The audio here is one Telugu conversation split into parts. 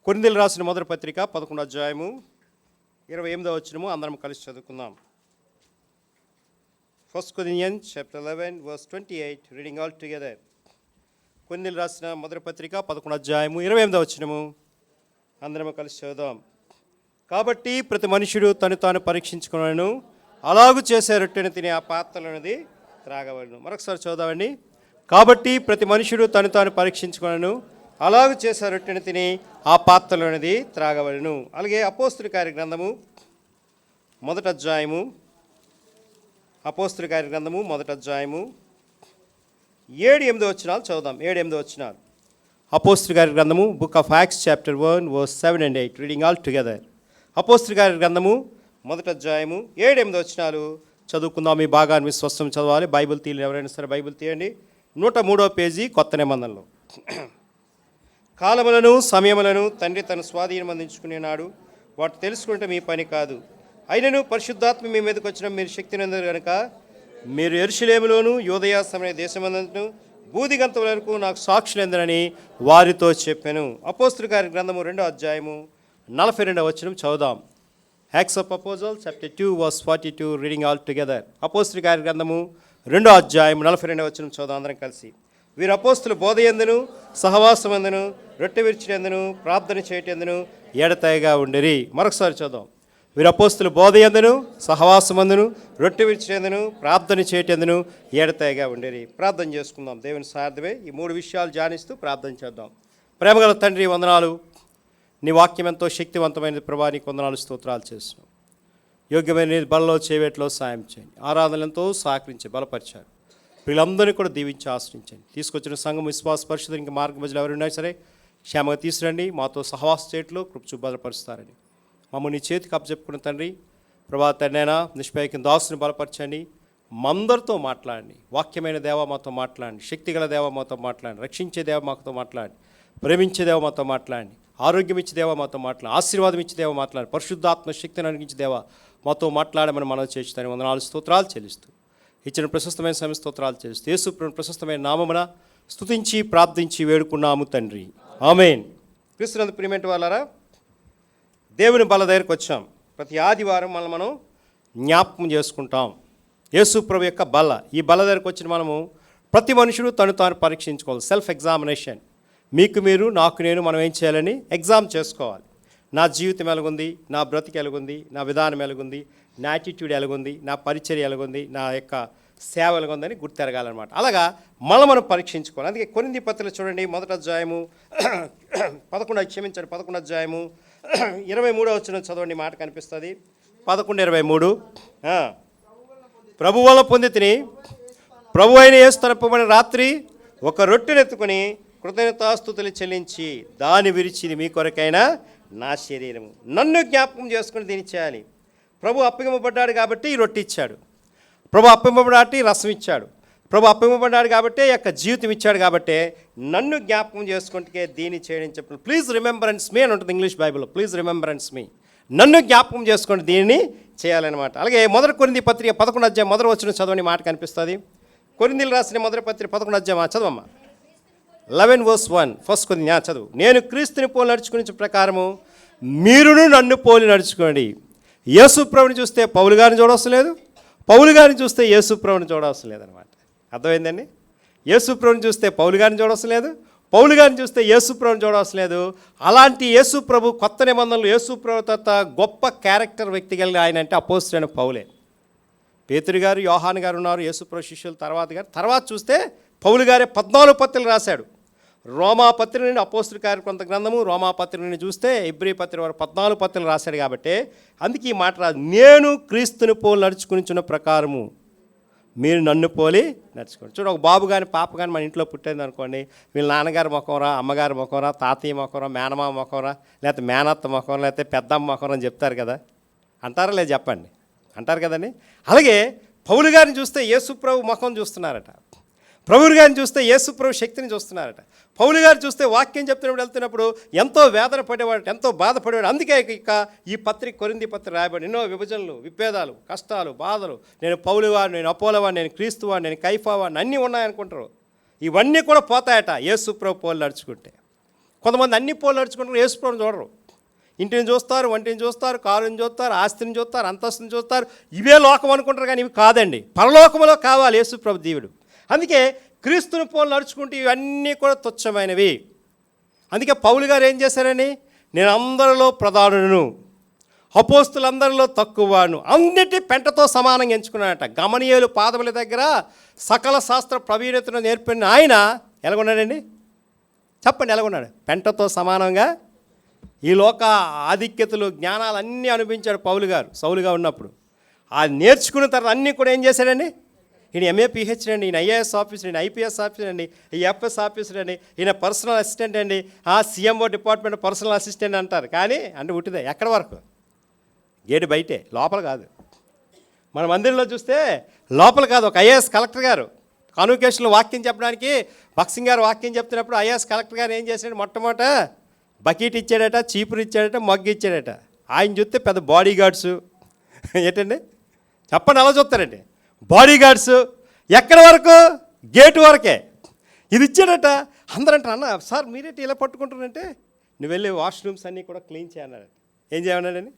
కొరింథీయులకు రాసిన మొదటి పత్రిక 11వ అధ్యాయము 28వ వచనము అందరం కలిసి చదువుకుందాం. 1 Corinthians chapter 11 verse 28 reading all together. కొరింథీయులకు రాసిన మొదటి పత్రిక 11వ అధ్యాయము 28వ వచనము అందరం కలిసి చదువుదాం. కాబట్టి ప్రతి మనుషుడు తను తాను పరీక్షించుకున్నాను, అలాగు చేసే రొట్టెను తిని ఆ పాత్రలోనిది త్రాగవలను. మరొకసారి చదువుదామండి. కాబట్టి ప్రతి మనుషుడు తను తాను పరీక్షించుకున్నాను, అలాగు చేసే రొట్టెను తిని ఆ పాత్రలోనిది త్రాగవలను. అలాగే అపోస్తుల కార్య గ్రంథము మొదటి అధ్యాయము, అపోస్తుల కార్య గ్రంథము మొదటి అధ్యాయము 7-8 వచనాలు చదువుదాం. 7-8 వచనాలు. అపోస్తుల కార్య గ్రంథము book of acts chapter 1 verse 7 and 8 reading all together. అపోస్తుల కార్య గ్రంథము మొదటి అధ్యాయము 7-8 వచనాలు చదువుకుందాం. మీ భాగాన్ని విశ్వాసం చదవాలి. బైబిల్ తీయలేదు ఎవరైనా సరే బైబిల్ తీయండి. 103వ పేజీ కొత్త నిబంధనలో. కాలములను సమయములను తండ్రి తన స్వాధీనం అందించుకునేనాడు, వాటి తెలుసుకుంటే మీ పని కాదు. అయినను పరిశుద్ధాత్మ మీ మీదకి వచ్చిన మీరు శక్తి నందరు కనుక మీరు యెరూషలేములోను యూదయ సమరయ దేశమంతటను బూదిగంతముల వరకు నాకు సాక్షులెందరని వారితో చెప్పాను. అపోస్తుల కార్య గ్రంథము 2వ అధ్యాయము 42వ వచనం చదువుదాం. Acts of apostles chapter 2 verse 42 reading all together. అపోస్తుల కార్య గ్రంథము 2వ అధ్యాయం 42వ వచనం చదువుదాం అందరం కలిసి. వీరు అపోస్తులు బోధయందును సహవాసమందును రొట్టె విరిచినందును ప్రార్థన చేయటందును ఎడతెగగా ఉండిరి. మరొకసారి చదుదాం. వీరు అపోస్తులు బోధయందును సహవాసమందును రొట్టె విరిచినందును ప్రార్థన చేయటందును ఎడతెగగా ఉండిరి. ప్రార్థన చేసుకుందాం. దేవుని సార్థమే ఈ 3 విషయాలు ధ్యానిస్తూ ప్రార్థన చేద్దాం. ప్రేమగల తండ్రి వందనాలు. నీ వాక్యం ఎంతో శక్తివంతమైనది ప్రభా, నీకు వందనాలు స్తోత్రాలు చేస్తున్నాం. యోగ్యమైన బలలో చేవేట్లో సాయం చేయండి. ఆరాధనలతో సహకరించి బలపరిచారు. వీళ్ళందరినీ కూడా దీవించి ఆశ్రయించండి. తీసుకొచ్చిన సంఘం విశ్వాస పరిశుద్ధ ఇంకా మార్గ మధ్యలో ఎవరు ఉన్నా సరే క్షేమంగా తీసుకురండి. మాతో సహవాస చేయట్లో కృపచూ భద్రపరుస్తారని మమ్మల్ని చేతికి అప్పచెప్పుకున్న తండ్రి ప్రభా, తండ్రైనా నిష్పైకి దాసుని బలపరచండి. మందరితో మాట్లాడండి. వాక్యమైన దేవ మాతో మాట్లాడండి. శక్తిగల దేవ మాతో మాట్లాడండి. రక్షించే దేవ మాతో మాట్లాడండి. ప్రేమించే దేవ మాతో మాట్లాడండి. ఆరోగ్యం ఇచ్చే దేవ మాతో మాట్లాడండి. ఆశీర్వాదం ఇచ్చే దేవ మాట్లాడండి. పరిశుద్ధాత్మ శక్తిని అనిగించే దేవ మాతో మాట్లాడమని మనం చేస్తాను. 4 స్తోత్రాలు చెల్లిస్తూ ఇచ్చిన ప్రశస్తమైన సమయ స్తోత్రాలు చేస్తూ యేసు ప్రశస్తమైన నామమున స్తుతించి ప్రార్థించి వేడుకున్నాము తండ్రి. ఆమేన్. క్రీస్తునందు ప్రియమైన వాళ్ళారా, దేవుని బల్ల దగ్గరికి వచ్చాం. ప్రతి ఆదివారం మనం జ్ఞాపకం చేసుకుంటాం యేసు ప్రభు యొక్క బల్ల. ఈ బల్ల దగ్గరికి వచ్చిన మనము ప్రతి మనుషుడు తను తాను పరీక్షించుకోవాలి. Self examination. మీకు మీరు, నాకు నేను, మనం ఏం చేయాలని ఎగ్జామ్ చేసుకోవాలి. నా జీవితం ఎలాగుంది, నా బ్రతికి ఎలాగుంది, నా విధానం ఎలాగుంది, నా యాటిట్యూడ్ ఎలాగుంది, నా పరిచర్య ఎలాగుంది, నా యొక్క సేవ ఎలాగుందని గుర్తెరగాలన్నమాట. అలాగా మనం పరీక్షించుకోవాలి. అందుకే కొరింథీ పత్రిక చూడండి మొదటి అధ్యాయము 11 అధ్యాయము 23వ వచనం చదవండి. మాట కనిపిస్తుంది. 11:23 ప్రభు వల్ల పొంది తిని ప్రభు అయిన యేసు తరపుబడిన రాత్రి ఒక రొట్టెనెత్తుకొని కృతజ్ఞతాస్తుతులు చెల్లించి దాని విరిచిది మీ కొరకైనా నా శరీరము, నన్ను జ్ఞాపకం చేసుకుని దీన్ని చేయాలి. ప్రభు అప్పగింపబడ్డాడు కాబట్టి ఈ రొట్టె ఇచ్చాడు. ప్రభు అప్పగింపబడ్డాటి రసం ఇచ్చాడు. ప్రభు అప్పగింపబడ్డాడు కాబట్టి యొక్క జీవితం ఇచ్చాడు. కాబట్టి నన్ను జ్ఞాపకం చేసుకుంటే దీన్ని చేయడం చెప్పాను. ప్లీజ్ రిమెంబరెన్స్ మీ అని ఉంటుంది ఇంగ్లీష్ బైబిల్లో. ప్లీజ్ రిమెంబరెన్స్ మీ, నన్ను జ్ఞాపకం చేసుకొని దీనిని చేయాలన్నమాట. అలాగే మొదటి కొరింథీ పత్రిక 11వ అధ్యాయం మొదటి వచనం చదవని మాట కనిపిస్తుంది. కొరింథీయులకు రాసిన మొదటి పత్రిక 11వ అధ్యాయం చదవమ్మా. 11 verse 1 ఫస్ట్ కొరింథీ చదువు. నేను క్రీస్తుని పోలి నడుచుకునే ప్రకారము మీరును నన్ను పోలి నడుచుకోండి. యేసు ప్రభుని చూస్తే పౌలు గారిని చూడవలసిన లేదు, పౌలు గారిని చూస్తే యేసు ప్రభుని చూడవలసిన లేదనమాట. అర్థమైందండి? యేసు ప్రభుని చూస్తే పౌలు గారిని చూడవలసిన లేదు, పౌలు గారిని చూస్తే యేసు ప్రభుని చూడవలసిన లేదు. అలాంటి యేసు ప్రభు కొత్త నిబంధనలు యేసు ప్రభు తర్వాత గొప్ప క్యారెక్టర్ వ్యక్తి కలిగిన ఆయన అంటే అపోస్తలుడైన పౌలే. పేతురు గారు, యోహాను గారు ఉన్నారు యేసు ప్రభు శిష్యులు. తర్వాత చూస్తే పౌలు గారే 14 పత్రికలు రాశాడు. రోమా పత్రిక నుండి అపోస్తుల కార్య కొంత గ్రంథము, రోమా పత్రిక నుండి చూస్తే ఎబ్రీ పత్రిక వరకు 14 పత్రికలు రాశాడు. కాబట్టి అందుకే ఈ మాట రాదు. నేను క్రీస్తుని పోలి నడుచుకునిచున్న ప్రకారము మీరు నన్ను పోలి నడుచుకోండి. చూడండి, ఒక బాబు కానీ పాప కానీ మన ఇంట్లో పుట్టింది అనుకోండి, వీళ్ళ నాన్నగారి ముఖంరా, అమ్మగారి ముఖంరా, తాతయ్య ముఖంరా, మేనమామ ముఖంరా, లేకపోతే మేనత్త ముఖం, లేకపోతే పెద్దమ్మ ముఖంరా అని చెప్తారు కదా. అంటారా లేదు చెప్పండి? అంటారు కదండి. అలాగే పౌలు గారిని చూస్తే యేసు ప్రభు ముఖం చూస్తున్నారట. ప్రభువు గారిని చూస్తే యేసు ప్రభు శక్తిని చూస్తున్నారట. పౌలు గారు చూస్తే వాక్యం వెళ్తున్నప్పుడు ఎంతో వేదన పడేవాడు, ఎంతో బాధపడేవాడు. అందుకే ఇక ఈ పత్రిక కొరింథీ పత్రిక రాయబడి ఎన్నో విభజనలు, విభేదాలు, కష్టాలు, బాధలు. నేను పౌలువాడు, నేను అపోలవాడు, నేను క్రీస్తువాడు, నేను కైఫావాడిని అన్నీ ఉన్నాయనుకుంటారు. ఇవన్నీ కూడా పోతాయట యేసు ప్రభు పోలి నడుచుకుంటే. కొంతమంది అన్ని పోలు నడుచుకుంటారు, యేసుప్రభుని చూడరు. ఇంటిని చూస్తారు, వంటిని చూస్తారు, కారుని చూస్తారు, ఆస్తిని చూస్తారు, అంతస్తుని చూస్తారు. ఇవే లోకం అనుకుంటారు, కానీ ఇవి కాదండి. పరలోకంలో కావాలి యేసుప్రభు దేవుడు. అందుకే క్రీస్తుని పోలు నడుచుకుంటే ఇవన్నీ కూడా తుచ్చమైనవి. అందుకే పౌలు గారు ఏం చేశారని, నేను అందరిలో ప్రధానులను, అపోస్తులందరిలో తక్కువను, అన్నిటి పెంటతో సమానంగా ఎంచుకున్నాడట. గమనీయులు పాదముల దగ్గర సకల శాస్త్ర ప్రవీణతను నేర్పిన ఆయన ఎలాగున్నాడండి? చెప్పండి, ఎలాగున్నాడు? పెంటతో సమానంగా ఈ లోక ఆధిక్యతలు జ్ఞానాలు అన్నీ అనిపించాడు పౌలు గారు సౌలుగా ఉన్నప్పుడు. ఆ నేర్చుకున్న తర్వాత అన్నీ కూడా ఏం చేశాడండి? ఈయన ఎంఏ పిహెచ్డీ అండి, ఈయన ఐఏఎస్ ఆఫీసర్, ఈయన ఐపీఎస్ ఆఫీసర్ అండి, ఎఫ్ఎస్ ఆఫీసర్ అండి, ఈయన పర్సనల్ అసిస్టెంట్ అండి, సీఎంఓ డిపార్ట్మెంట్ పర్సనల్ అసిస్టెంట్ అంటారు. కానీ అంటే ఉట్టిదే. ఎక్కడి వరకు? గేటు బయటే, లోపల కాదు. మన మందిరంలో చూస్తే లోపల కాదు. ఒక ఐఏఎస్ కలెక్టర్ గారు కాన్వకేషన్లో వాక్యం చెప్పడానికి బక్సింగ్ గారు వాక్యం చెప్తున్నప్పుడు ఐఏఎస్ కలెక్టర్ గారు ఏం చేశాడు? మొట్టమొదట బకెట్ ఇచ్చాడట, చీపురు ఇచ్చాడట, మగ్గు ఇచ్చాడట. ఆయన చూస్తే పెద్ద బాడీ గార్డ్స్. ఏంటండి చెప్పండి, అలా చూస్తారండి బాడీ గార్డ్స్. ఎక్కడి వరకు? గేటు వరకే. ఇది ఇచ్చాడట. అందరూ అంటారు, అన్న సార్ మీరేంటి ఇలా పట్టుకుంటారంటే, నువ్వు వెళ్ళి వాష్రూమ్స్ అన్నీ కూడా క్లీన్ చేయన్నాడు. ఏం చేయమన్నాడని?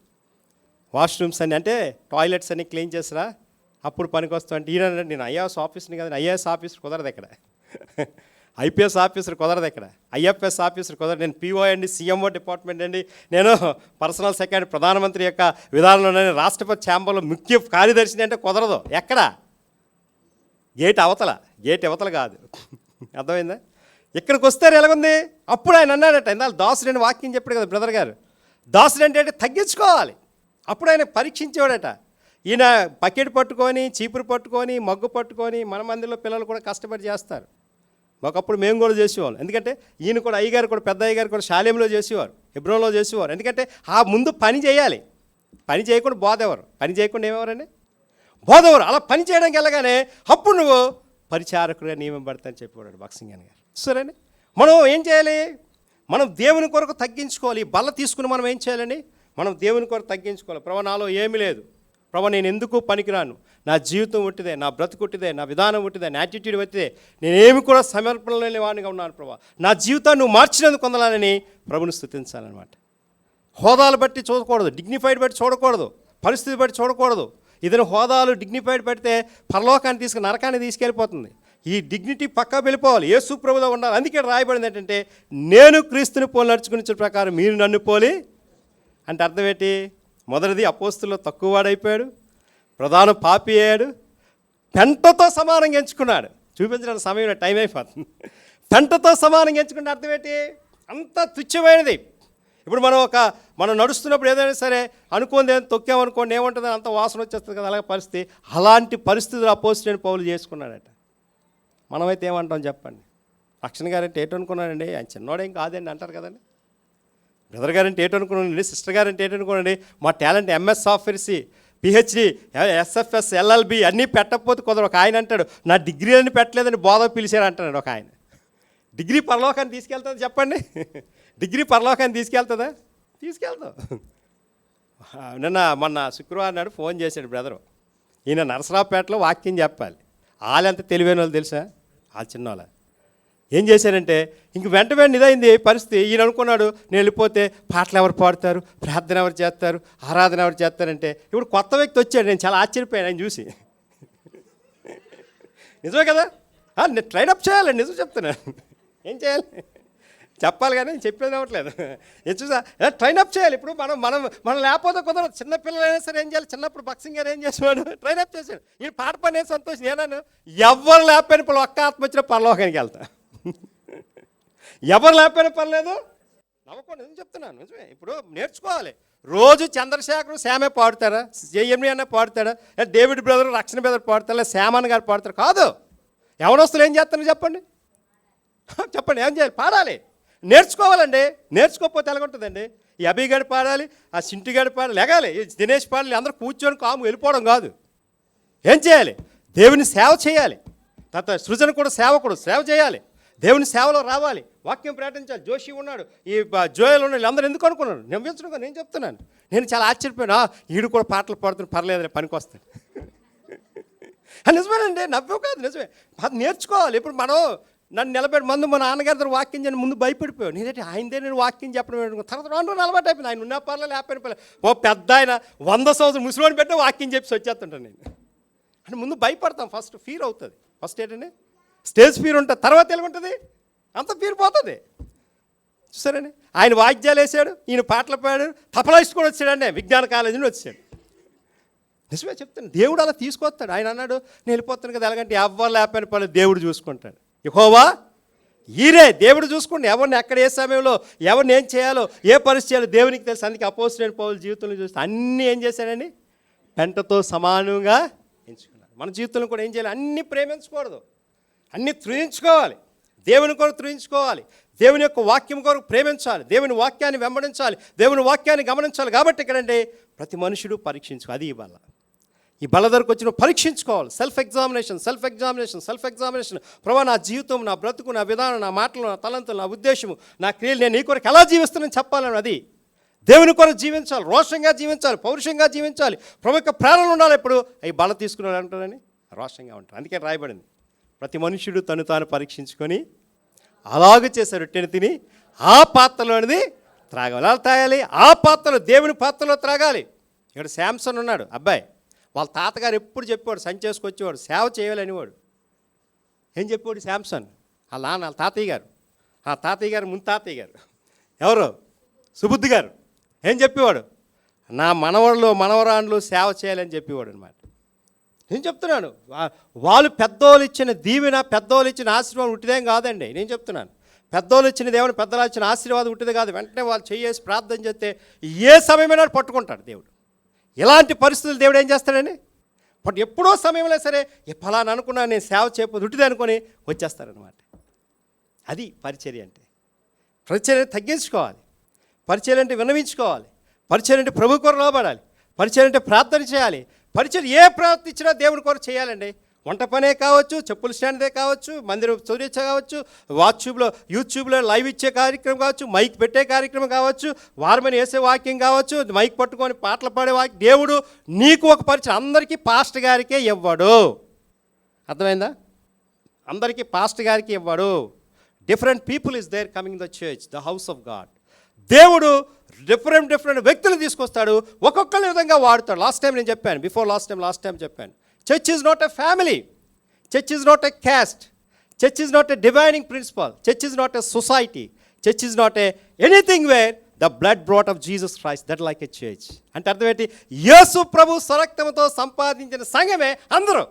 వాష్రూమ్స్ అన్నీ అంటే టాయిలెట్స్ అన్నీ క్లీన్ చేసిరా, అప్పుడు పనికి వస్తావు అంటే. ఈయన నేను ఐఏఎస్ ఆఫీసర్ని కదా, ఐఏఎస్ ఆఫీసర్ కుదరదు ఇక్కడ, ఐపీఎస్ ఆఫీసర్ కుదరదు ఇక్కడ, ఐఎఫ్ఎస్ ఆఫీసర్ కుదరదు, నేను పిఓ అండి, సీఎంఓ డిపార్ట్మెంట్ అండి, నేను పర్సనల్ సెక్రటరీ, ప్రధానమంత్రి యొక్క విధానంలోనే రాష్ట్రపతి ఛాంబర్లో ముఖ్య కార్యదర్శిని అంటే కుదరదు. ఎక్కడ? గేట్ అవతల. గేట్ అవతల కాదు. అర్థమైందా? ఇక్కడికి వస్తారు ఎలాగుంది? అప్పుడు ఆయన అన్నాడట, ఇందాక దాసుడు అని వాక్యం చెప్పాడు కదా బ్రదర్ గారు. దాసుడు అంటే తగ్గించుకోవాలి. అప్పుడు ఆయన పరీక్షించేవాడట. ఈయన బకెట్ పట్టుకొని, చీపురు పట్టుకొని, మగ్గు పట్టుకొని, మన మందిలో పిల్లలు కూడా కష్టపడి చేస్తారు. ఒకప్పుడు మేము కూడా చేసేవాళ్ళం. ఎందుకంటే ఈయన కూడా అయ్యగారు కూడా, పెద్ద అయ్యగారు కూడా శాలేంలో చేసేవారు, హెబ్రోన్లో చేసేవారు. ఎందుకంటే ఆ ముందు పని చేయాలి. పని చేయకుండా బోధెవరు? పని చేయకుండా ఏమెవరండి? బోధెవరు. అలా పని చేయడానికి వెళ్ళగానే అప్పుడు నువ్వు పరిచారకుడిగా నియమింపబడతాని చెప్పేవాడు బక్సింగ్ గారు. సరేండి, మనం ఏం చేయాలి? మనం దేవుని కొరకు తగ్గించుకోవాలి. ఈ బల్ల తీసుకుని మనం ఏం చేయాలండి? మనం దేవుని కొరకు తగ్గించుకోవాలి. ప్రభు నాలో ఏమీ లేదు, ప్రభు నేను ఎందుకు పనికిరాను, నా జీవితం ఒట్టిదే, నా బ్రతుకు ఒట్టిదే, నా విధానం ఒట్టిదే, నా యాటిట్యూడ్ ఒట్టిదే, నేనేమి కూడా సమర్పణ లేని వాడిగా ఉన్నాను ప్రభు, నా జీవితాన్ని నువ్వు మార్చినందుకు పొందాలని ప్రభుని స్తుతించాలన్నమాట. హోదాలు బట్టి చూడకూడదు, డిగ్నిఫైడ్ బట్టి చూడకూడదు, పరిస్థితి బట్టి చూడకూడదు. ఇతని హోదాలు డిగ్నిఫైడ్ పెడితే పరలోకాన్ని తీసుకుని నరకాన్ని తీసుకెళ్ళిపోతుంది. ఈ డిగ్నిటీ పక్కా వెళ్ళిపోవాలి, యేసు ప్రభువులో ఉండాలి. అందుకే రాయబడింది ఏంటంటే, నేను క్రీస్తుని పోలి నడుచుకునే ప్రకారం మీరు నన్ను పోలి అంటే అర్థం ఏంటి? మొదటిది అపోస్తుల్లో తక్కువ వాడైపోయాడు, ప్రధాన పాపి అయ్యాడు, పెంటతో సమానంగా ఎంచుకున్నాడు. చూపించడానికి సమయం టైం అయిపోతుంది. పెంటతో సమానంగా ఎంచుకుంటే అర్థం ఏంటి? అంత తుచ్చమైనది. ఇప్పుడు మనం నడుస్తున్నప్పుడు ఏదైనా సరే అనుకోండి, ఏదైనా తొక్కామనుకోండి ఏముంటుంది, అంత వాసన వచ్చేస్తుంది కదా, అలాగే పరిస్థితి. అలాంటి పరిస్థితులు అపోజిట్ పౌలు చేసుకున్నాడట. మనమైతే ఏమంటాం చెప్పండి? రక్షణ గారంటే ఏటనుకున్నాడండి, ఆయన చిన్నోడేం కాదండి అంటారు కదండి. బ్రదర్ గారంటే ఏటనుకున్నానండి, సిస్టర్ గారంటే ఏటనుకున్నానండి, మా talent MS ఆఫీసీ, PhD, SFS, LLB అన్నీ పెట్టకపోతే కుదరదు. ఒక ఆయన అంటాడు, నా డిగ్రీ అని పెట్టలేదని బోధ పిలిచారు అంటాడు ఒక ఆయన. డిగ్రీ పరలోకాన్ని తీసుకెళ్తుందా చెప్పండి? డిగ్రీ పరలోకాన్ని తీసుకెళ్తుందా? తీసుకెళ్తాం. మొన్న శుక్రవారం నాడు ఫోన్ చేశాడు బ్రదరు, ఈయన నరసరావుపేటలో వాక్యం చెప్పాలి. వాళ్ళెంత తెలివైన వాళ్ళు తెలుసా? వాళ్ళు చిన్నవాళ్ళ. ఏం చేశారంటే ఇంక వెంట ఇదైంది పరిస్థితి. ఈయన అనుకున్నాడు, నేను వెళ్ళిపోతే పాటలు ఎవరు పాడతారు, ప్రార్థన ఎవరు చేస్తారు, ఆరాధన ఎవరు చేస్తారంటే, ఇప్పుడు కొత్త వ్యక్తి వచ్చాడు. నేను చాలా ఆశ్చర్యపోయాను ఆయన చూసి. నిజమే కదా, నేను ట్రైన్ అప్ చేయాలండి, నిజం చెప్తున్నాను. ఏం చేయాలి చెప్పాలి కానీ నేను చెప్పేది అవ్వట్లేదు. చూసా ట్రైన్ అప్ చేయాలి. ఇప్పుడు మనం లేకపోతే కుదరదు. చిన్నపిల్లలైనా సరే ఏం చేయాలి? చిన్నప్పుడు బక్సింగ్ గారు ఏం చేసేవాడు? ట్రైన్ అప్ చేశాడు. ఈయన పాట పడిన సంతోషం. నేనను ఎవరు లేకపోయిన ఇప్పుడు ఒక్క ఆత్మ వచ్చిన పరలోకానికి వెళ్తా. ఎవరు లేకపోయినా పర్లేదు, నమ్మకండి, నేను చెప్తున్నాను నిజమే. ఇప్పుడు నేర్చుకోవాలి. రోజు చంద్రశేఖర్ శ్యామే పాడుతారా, జేఎంని అన్న పాడుతాడా, డేవిడ్ బ్రదర్, రక్షణ బ్రదర్ పాడతారా, లేదా శ్యామన్ గారు పాడతారు? కాదు. ఎవరొస్తులు ఏం చేస్తారు చెప్పండి? చెప్పండి, ఏం చేయాలి? పాడాలి, నేర్చుకోవాలండి. నేర్చుకోకపోతే ఎలాగుంటుందండి? ఈ అభిగాడు పాడాలి, ఆ సింటిగాడు పాడాలి, లెగాలి, దినేష్ పాడాలి, అందరూ కూర్చొని కాము వెళ్ళిపోవడం కాదు. ఏం చేయాలి? దేవుని సేవ చేయాలి. తర్వాత సృజన కూడా సేవకుడు, సేవ చేయాలి, దేవుని సేవలో రావాలి, వాక్యం ప్రకటించాలి. జోషి ఉన్నాడు, ఈ జోయల్ ఉన్నాడు, వీళ్ళందరూ ఎందుకు అనుకున్నాడు? నవ్వించడం నేను చెప్తున్నాను. నేను చాలా ఆశ్చర్యపోయాను. ఈడు కూడా పాటలు పాడుతున్నా, పర్లేదు, పనికి వస్తాడు. నిజమేనండి, నవ్వు కాదు, నిజమే. అది నేర్చుకోవాలి. ఇప్పుడు మనం నన్ను నిలబెట్టి ముందు మా నాన్నగారి దగ్గర వాక్యం చేయని ముందు భయపడిపోయాను. నేనంటే ఆయనదే నేను వాక్యం చెప్పడం తర్వాత రెండు అలవాటు అయిపోయింది. ఆయన ఉన్న పర్లేదు లేకపోయిన పర్లేదు. ఓ పెద్ద ఆయన 100 సంవత్సరం ముసలిని పెట్టిన వాక్యం చెప్పి వచ్చేస్తుంటాను నేను. అంటే ముందు భయపడతాం, ఫస్ట్ ఫీర్ అవుతుంది. ఫస్ట్ ఏంటంటే స్టేజ్ ఫీర్ ఉంటుంది, తర్వాత ఎలాగుంటుంది అంత ఫీర్ పోతుంది. చూసారండి, ఆయన వాయిద్యాలు వేసాడు, ఈయన పాటలు పాడాడు, తపలాయిస్ట్ కూడా వచ్చాడండి, విజ్ఞాన కాలేజీ నుండి వచ్చాడు. నిజమే చెప్తాను, దేవుడు అలా తీసుకొస్తాడు. ఆయన అన్నాడు నేను వెళ్ళిపోతాను కదా, ఎలాగంటే ఎవరు లేకపోయిన పర్లేదు దేవుడు చూసుకుంటాడు. యెహోవా ఈరే దేవుడు చూసుకోండి. ఎవరిని ఎక్కడ ఏ సమయంలో ఎవరిని ఏం చేయాలో ఏ పరిస్థితి చేయాలో దేవునికి తెలుసు. అందుకే అపోస్తలుడైన పౌలు జీవితంలో చూస్తే అన్నీ ఏం చేశాడండి, పెంటతో సమానంగా ఎంచుకున్నాడు. మన జీవితంలో కూడా ఏం చేయాలి, అన్నీ ప్రేమించకూడదు, అన్నీ త్రుయించుకోవాలి. దేవుని కొరకు త్రుయించుకోవాలి, దేవుని యొక్క వాక్యం కొరకు ప్రేమించాలి, దేవుని వాక్యాన్ని వెంబడించాలి, దేవుని వాక్యాన్ని గమనించాలి. కాబట్టి ఇక్కడంటే ప్రతి మనుషుడు పరీక్షించుకో, అది ఈ బల. ఈ బల దగ్గరకు వచ్చిన పరీక్షించుకోవాలి. Self examination. ప్రభా నా జీవితం, నా బ్రతుకు, నా విధానం, నా మాటలు, నా తలంతులు, నా ఉద్దేశము, నా క్రియలు నేను నీ కొరకు ఎలా జీవిస్తున్నానని చెప్పాలని, అది దేవుని కొరకు జీవించాలి, రోషంగా జీవించాలి, పౌరుషంగా జీవించాలి. ప్రభు యొక్క ప్రేరణ ఉండాలి. ఎప్పుడు అవి బల తీసుకున్నాడు అంటారని రోషంగా ఉంటారు. అందుకే రాయబడింది, ప్రతి మనుష్యుడు తను తాను పరీక్షించుకొని అలాగ చేశారు రొట్టెని తిని ఆ పాత్రలోనిది త్రాగాలి. అలా తాగాలి, ఆ పాత్రలో దేవుని పాత్రలో త్రాగాలి. ఇక్కడ శాంసన్ ఉన్నాడు అబ్బాయి, వాళ్ళ తాతగారు ఎప్పుడు చెప్పేవాడు, సంచేసుకొచ్చేవాడు, సేవ చేయాలనేవాడు. ఏం చెప్పేవాడు శాంసన్? వాళ్ళ నాన్న, వాళ్ళ తాతయ్య గారు, ఆ తాతయ్య గారు ముందు తాతయ్య గారు ఎవరు, సుబుద్ధి గారు ఏం చెప్పేవాడు, నా మనవళ్ళు మనవరాండ్లు సేవ చేయాలని చెప్పేవాడు అనమాట. నేను చెప్తున్నాను, వాళ్ళు పెద్దోళ్ళు ఇచ్చిన దీవెన, పెద్దోళ్ళు ఇచ్చిన ఆశీర్వాదం ఉట్టిదేం కాదండి. నేను చెప్తున్నాను, పెద్దోళ్ళు ఇచ్చిన దేవుని, పెద్దలు ఇచ్చిన ఆశీర్వాదం ఉట్టిదే కాదు. వెంటనే వాళ్ళు చేసి ప్రార్థన చేస్తే ఏ సమయమైనా పట్టుకుంటాడు దేవుడు. ఇలాంటి పరిస్థితులు దేవుడు ఏం చేస్తాడని, బట్ ఎప్పుడో సమయంలో సరే ఫలానా అనుకున్నా నేను సేవ చేయకపోతే ఉట్టిదే అనుకొని వచ్చేస్తారనమాట. అది పరిచర్య అంటే. పరిచర్య తగ్గించుకోవాలి, పరిచర్య అంటే విన్నవించుకోవాలి, పరిచర్య అంటే ప్రభు కొరకు లోబడాలి, పరిచర్య అంటే ప్రార్థన చేయాలి. పరిచర్య ఏ ప్రార్థన ఇచ్చినా దేవుని కొరకు చేయాలండి. వంట పనే కావచ్చు, చెప్పుల స్టాండ్దే కావచ్చు, మందిరం చదివించే కావచ్చు, యూట్యూబ్లో లైవ్ ఇచ్చే కార్యక్రమం కావచ్చు, మైక్ పెట్టే కార్యక్రమం కావచ్చు, వారమని వేసే వాక్యం కావచ్చు, మైక్ పట్టుకొని పాటలు పాడే వాక్యం. దేవుడు నీకు ఒక పరిచయం అందరికీ పాస్టర్ గారికే ఇవ్వడు. అర్థమైందా? అందరికీ పాస్టర్ గారికి ఇవ్వడు. Different people is there coming the church, the house of God. దేవుడు డిఫరెంట్ వ్యక్తులు తీసుకొస్తాడు, ఒక్కొక్కరి విధంగా వాడుతాడు. లాస్ట్ టైం చెప్పాను, church is not a family, church is not a caste, church is not a dividing principle, church is not a society, church is not a anything where the blood brought of Jesus Christ that like a church. అంటే అర్థం ఏంటి, యేసు ప్రభు స్వరక్తంతో సంపాదించిన సంఘమే అందరూ.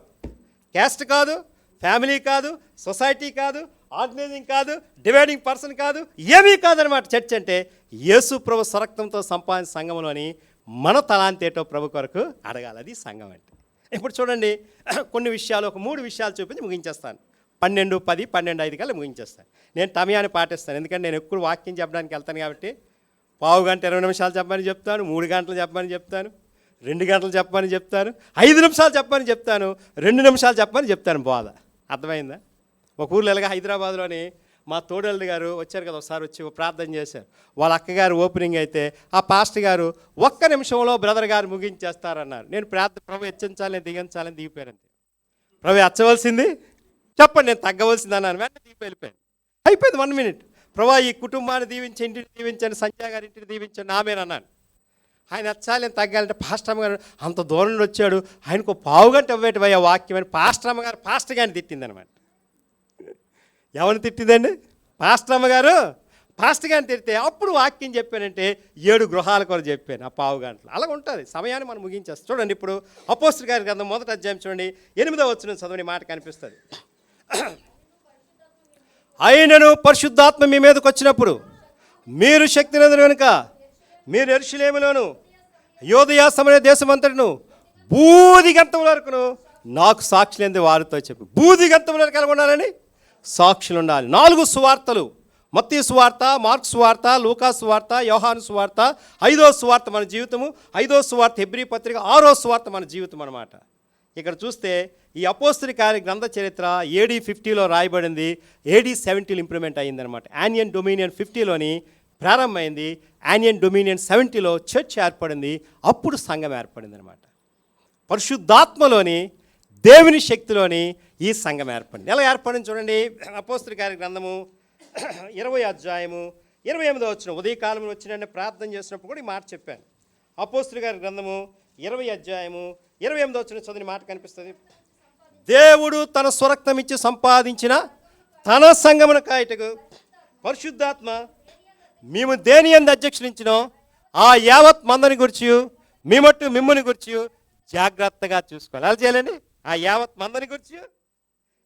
క్యాస్ట్ కాదు, ఫ్యామిలీ కాదు, సొసైటీ కాదు, ఆర్గనైజింగ్ కాదు, డివైడింగ్ పర్సన్ కాదు, ఏమీ కాదనమాట. చర్చ్ అంటే యేసు ప్రభు స్వరక్తంతో సంపాదించిన సంఘంలోని మన తలాంతేటో ప్రభు కొరకు అడగాలి, అది సంఘం అంటే. ఇప్పుడు చూడండి, కొన్ని విషయాలు, ఒక 3 విషయాలు చూపించి ముగించేస్తాను. 12:10, 12:05 కల్లా ముగించేస్తాను. నేను సమయాన్ని పాటిస్తాను, ఎందుకంటే నేను ఎక్కువ వాక్యం చెప్పడానికి వెళ్తాను కాబట్టి. 1/2 గంట 20 నిమిషాలు చెప్పమని చెప్తాను, 3 గంటలు చెప్పమని చెప్తాను, 2 గంటలు చెప్పమని చెప్తాను, 5 నిమిషాలు చెప్పమని చెప్తాను, 2 నిమిషాలు చెప్పమని చెప్తాను. బోధ అర్థమైందా? ఒక ఊర్లో ఎలాగా హైదరాబాద్లోని మా తోడల్లి గారు వచ్చారు కదా, ఒకసారి వచ్చి ప్రార్థన చేశారు. వాళ్ళ అక్కగారు ఓపెనింగ్ అయితే ఆ పాస్టర్ గారు 1 నిమిషంలో బ్రదర్ గారు ముగించేస్తారన్నారు. నేను ప్రభు హెచ్చించాలని దిగించాలని దిగిపోయాను. ప్రభు హెచ్చవలసింది చెప్పండి, నేను తగ్గవలసింది అన్నాను. వెంటనే దిగి వెళ్ళిపోయాను. అయిపోయింది 1 మినిట్. ప్రభు ఈ కుటుంబాన్ని దీవించి, ఇంటిని దీవించండి, సంధ్యా గారి ఇంటిని దీవించండి, నామేనన్నాను. ఆయన హెచ్చాలి, నేను తగ్గాలంటే పాస్టర్ అమ్మగారు అంత దూరం నుండి వచ్చాడు, ఆయనకు 1/2 గంట ఇవ్వేటివయ్యా వాక్యం అని పాస్టర్ అమ్మగారు పాస్టర్ గారిని తిట్టింది అనమాట. ఎవరిని తిట్టిందండి? పాస్టర్ అమ్మగారు పాస్టర్ గారిని తిడితే అప్పుడు వాక్యం చెప్పానంటే 7 గృహాల కొరకు చెప్పాను ఆ 1/2 గంటలు. అలాగ ఉంటుంది, సమయాన్ని మనం ముగించేస్తాం. చూడండి, ఇప్పుడు అపోస్తలుల గారి గ్రంథం 1వ అధ్యాయం చూడండి, 8వ వచనం చదవని మాట కనిపిస్తుంది. ఆయనను పరిశుద్ధాత్మ మీ మీదకి వచ్చినప్పుడు మీరు శక్తి నొందిన కనుక మీరు యెరూషలేములోను యూదయ సమరయ దేశమంతటను బూదిగంతముల వరకును నాకు సాక్షులేంది వారితో చెప్పి. బూదిగంతముల వరకు ఎలా ఉండాలని? సాక్షులు ఉండాలి. 4 సువార్తలు, మత్తయి సువార్త, మార్కు సువార్త, లూకా సువార్త, యోహాను సువార్త, 5వ సువార్త మన జీవితము, 5వ సువార్త హెబ్రీ పత్రిక, 6వ సువార్త మన జీవితం అన్నమాట. ఇక్కడ చూస్తే ఈ అపోస్తలుల కార్య గ్రంథ చరిత్ర AD 50లో రాయబడింది, AD 70లో ఇంప్లిమెంట్ అయ్యిందనమాట. యానియన్ డొమినియన్ 50లోని ప్రారంభమైంది, యానియన్ డొమినియన్ 70లో చర్చ్ ఏర్పడింది, అప్పుడు సంఘం ఏర్పడింది అనమాట. పరిశుద్ధాత్మలోని దేవుని శక్తిలోని ఈ సంఘం ఏర్పడింది. ఎలా ఏర్పడింది చూడండి. అపోస్తలుల కార్య గ్రంథము 20 అధ్యాయము 28 వచ్చిన ఉదయకాలంలో వచ్చిన ప్రార్థన చేసినప్పుడు కూడా ఈ మాట చెప్పాను. అపోస్తలుల కార్య గ్రంథము 20 అధ్యాయము 28 వచ్చిన చదివిన మాట కనిపిస్తుంది. దేవుడు తన స్వరక్తం ఇచ్చి సంపాదించిన తన సంఘమున కాయటకు పరిశుద్ధాత్మ మేము దేని యందు అధ్యక్షునించినో ఆ యావత్ మందని గురించి మీ మట్టు మిమ్మల్ని గురించి జాగ్రత్తగా చూసుకోవాలి. అలా చేయాలండి. ఆ యావత్ మందని గురించి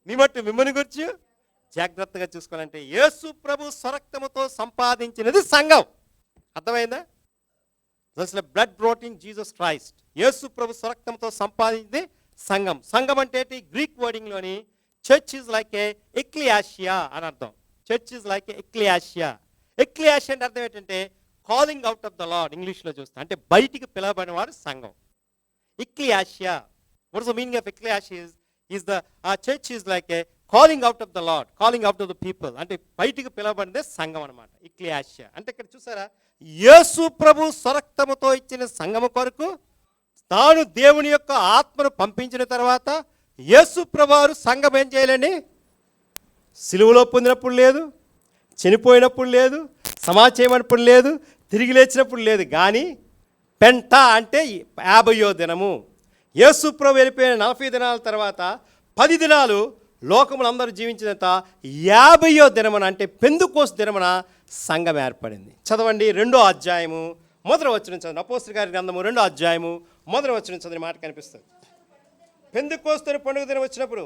మీ మట్టు మిమ్మల్ని గురించి జాగ్రత్తగా చూసుకోవాలంటే యేసు ప్రభు స్వరక్తముతో సంపాదించినది సంఘం. అర్థమైందా? అసలు blood brought in Jesus Christ. Yesu ప్రభు స్వరక్తంతో సంపాదించింది సంఘం. సంఘం అంటే గ్రీక్ వర్డింగ్లోని church is like a ecclesia అని అర్థం. Church is like a ecclesia. Ecclesia అంటే అర్థం ఏంటంటే calling out of the lord. ఇంగ్లీష్లో చూస్తే అంటే బయటికి పిలవబడిన వాడు సంఘం. Ecclesia. What is the meaning of ecclesia? Is the church is like a calling out of the lord, calling out of the people. అంటే బయటికి పిలవబడితే సంఘం అనమాట ఎక్లియాషియా. అంటే ఇక్కడ చూసారా, యేసు ప్రభు స్వరక్తముతో ఇచ్చిన సంఘము కొరకు తాను దేవుని యొక్క ఆత్మను పంపించిన తర్వాత యేసు ప్రభువారు సంఘం ఏం చేయాలండి? సిలువలో పొందినప్పుడు లేదు, చనిపోయినప్పుడు లేదు, సమాధి చేయమన్నప్పుడు లేదు, తిరిగి లేచినప్పుడు లేదు. కానీ పెంట అంటే 50వ దినము. యేసు ప్రభు వెళ్ళిపోయిన 40 దినాల తర్వాత 10 దినాలు లోకములు అందరూ జీవించినంత 50వ దినమున అంటే పెందుకోస్తు దినమున సంఘం ఏర్పడింది. చదవండి 2వ అధ్యాయము 1వ వచనం చదవండి. అపోస్తలుల కార్య గ్రంథము 2వ అధ్యాయము 1వ వచనం చదివిన మాట కనిపిస్తుంది. పెందుకోస్తు పండుగ దినం వచ్చినప్పుడు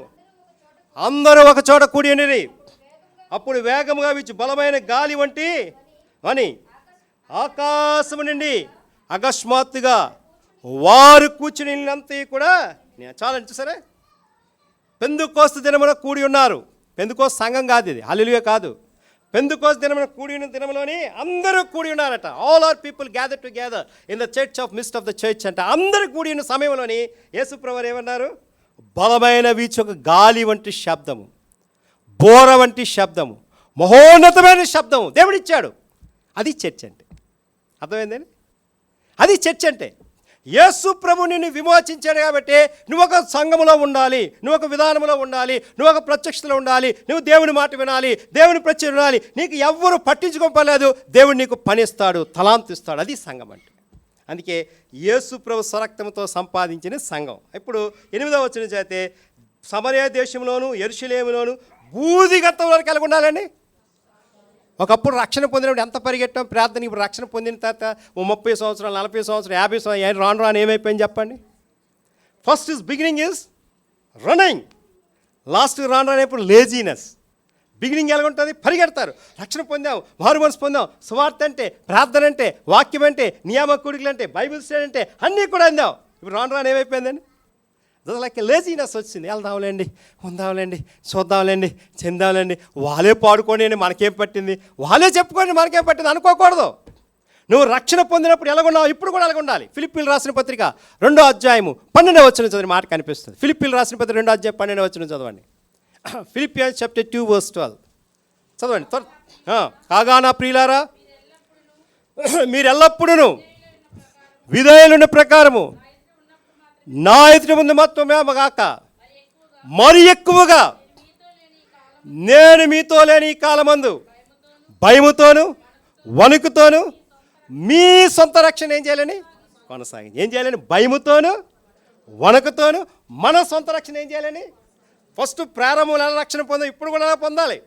అందరూ ఒక చోట కూడి ఉండిరి. అప్పుడు వేగముగా వీచు బలమైన గాలి వంటి అని ఆకాశము నుండి అకస్మాత్తుగా వారు కూర్చుని అంతా కూడా చాలని చూసారా, పెందుకోస్తు దినమున కూడి ఉన్నారు. పెందుకోస్తు సంఘం కాదు ఇది, హల్లెలూయా కాదు. పెందుకోస్తు దినమున కూడి ఉన్న దినములోని అందరూ కూడి ఉన్నారట. All are people gather together in the church of midst of the church అంటే అందరూ కూడి ఉన్న సమయంలోని యేసు ప్రభువు ఏమన్నారు? బలమైన వీచొక గాలి వంటి శబ్దము, బోర వంటి శబ్దము, మహోన్నతమైన శబ్దము దేవుడిచ్చాడు. అది చర్చ్ అంటే. అర్థమైందండి? అది చర్చ్ అంటే. యేసు ప్రభు నిన్ను విమోచించాడు కాబట్టి నువ్వు ఒక సంఘములో ఉండాలి, నువ్వు ఒక విధానంలో ఉండాలి, నువ్వు ఒక ప్రత్యక్షతలో ఉండాలి, నువ్వు దేవుని మాట వినాలి, దేవుని ప్రత్యక్ష వినాలి. నీకు ఎవ్వరు పట్టించుకోలేదు, దేవుడు నీకు పనిస్తాడు, తలాంతిస్తాడు. అది సంఘం అంటే. అందుకే యేసు ప్రభు స్వరక్తంతో సంపాదించిన సంఘం. ఇప్పుడు 8వ వచనం చేస్తే సమరయ దేశంలోను యెరూషలేములోను బూదిగంతం వరకు కలిగి ఉండాలండి. ఒకప్పుడు రక్షణ పొందినప్పుడు ఎంత పరిగెట్టాం ప్రార్థన. ఇప్పుడు రక్షణ పొందిన తర్వాత 30 సంవత్సరాలు 40 సంవత్సరాలు 50 సంవత్సరాలు రాను రాను ఏమైపోయింది చెప్పండి? First is beginning is running, last రాను రాను ఇప్పుడు లేజీనెస్. బిగినింగ్ ఎలా ఉంటుంది? పరిగెడతారు. రక్షణ పొందాం, మారు మనసు పొందాం, సువార్త అంటే, ప్రార్థన అంటే, వాక్యం అంటే, నియామకుడికలు అంటే, బైబిల్ స్టడీ అంటే అన్నీ కూడా అందాం. ఇప్పుడు రాను రాను ఏమైపోయిందండి? లైక్ లేజీనెస్ వచ్చింది. వెళ్దాంలేండి, ఉందాంలేండి, చూద్దాంలేండి, చెందాంలేండి, వాళ్ళే పాడుకోండి, మనకేం పట్టింది, వాళ్ళే చెప్పుకోండి మనకేం పట్టింది అనుకోకూడదు. నువ్వు రక్షణ పొందినప్పుడు ఎలాగున్నావు ఇప్పుడు కూడా అలాగ ఉండాలి. ఫిలిప్పీలు రాసిన పత్రిక 2వ అధ్యాయము 12వ వచనం చదివిన మాట కనిపిస్తుంది. ఫిలిప్పీలు రాసిన పత్రిక 2వ అధ్యాయం 12వ వచనం చదవండి. ఫిలిపియన్స్ చాప్టర్ 2 verse 12 చదవండి. కాగా నా ప్రియులారా, మీరు ఎల్లప్పుడూ విధేయులున్న ప్రకారము నా ఎదుట ముందు మాత్రమే కాక మరి ఎక్కువగా నేను మీతో లేని ఈ కాలమందు భయముతోను వణుకుతోను మీ సొంత రక్షణ ఏం చేయాలని కొనసాగింది. ఏం చేయాలని? భయముతోను వణుకుతోను మన సొంత రక్షణ ఏం చేయాలని. ఫస్ట్ ప్రారంభంలో ఎలా రక్షణ పొందాలి, ఇప్పుడు కూడా ఎలా పొందాలి.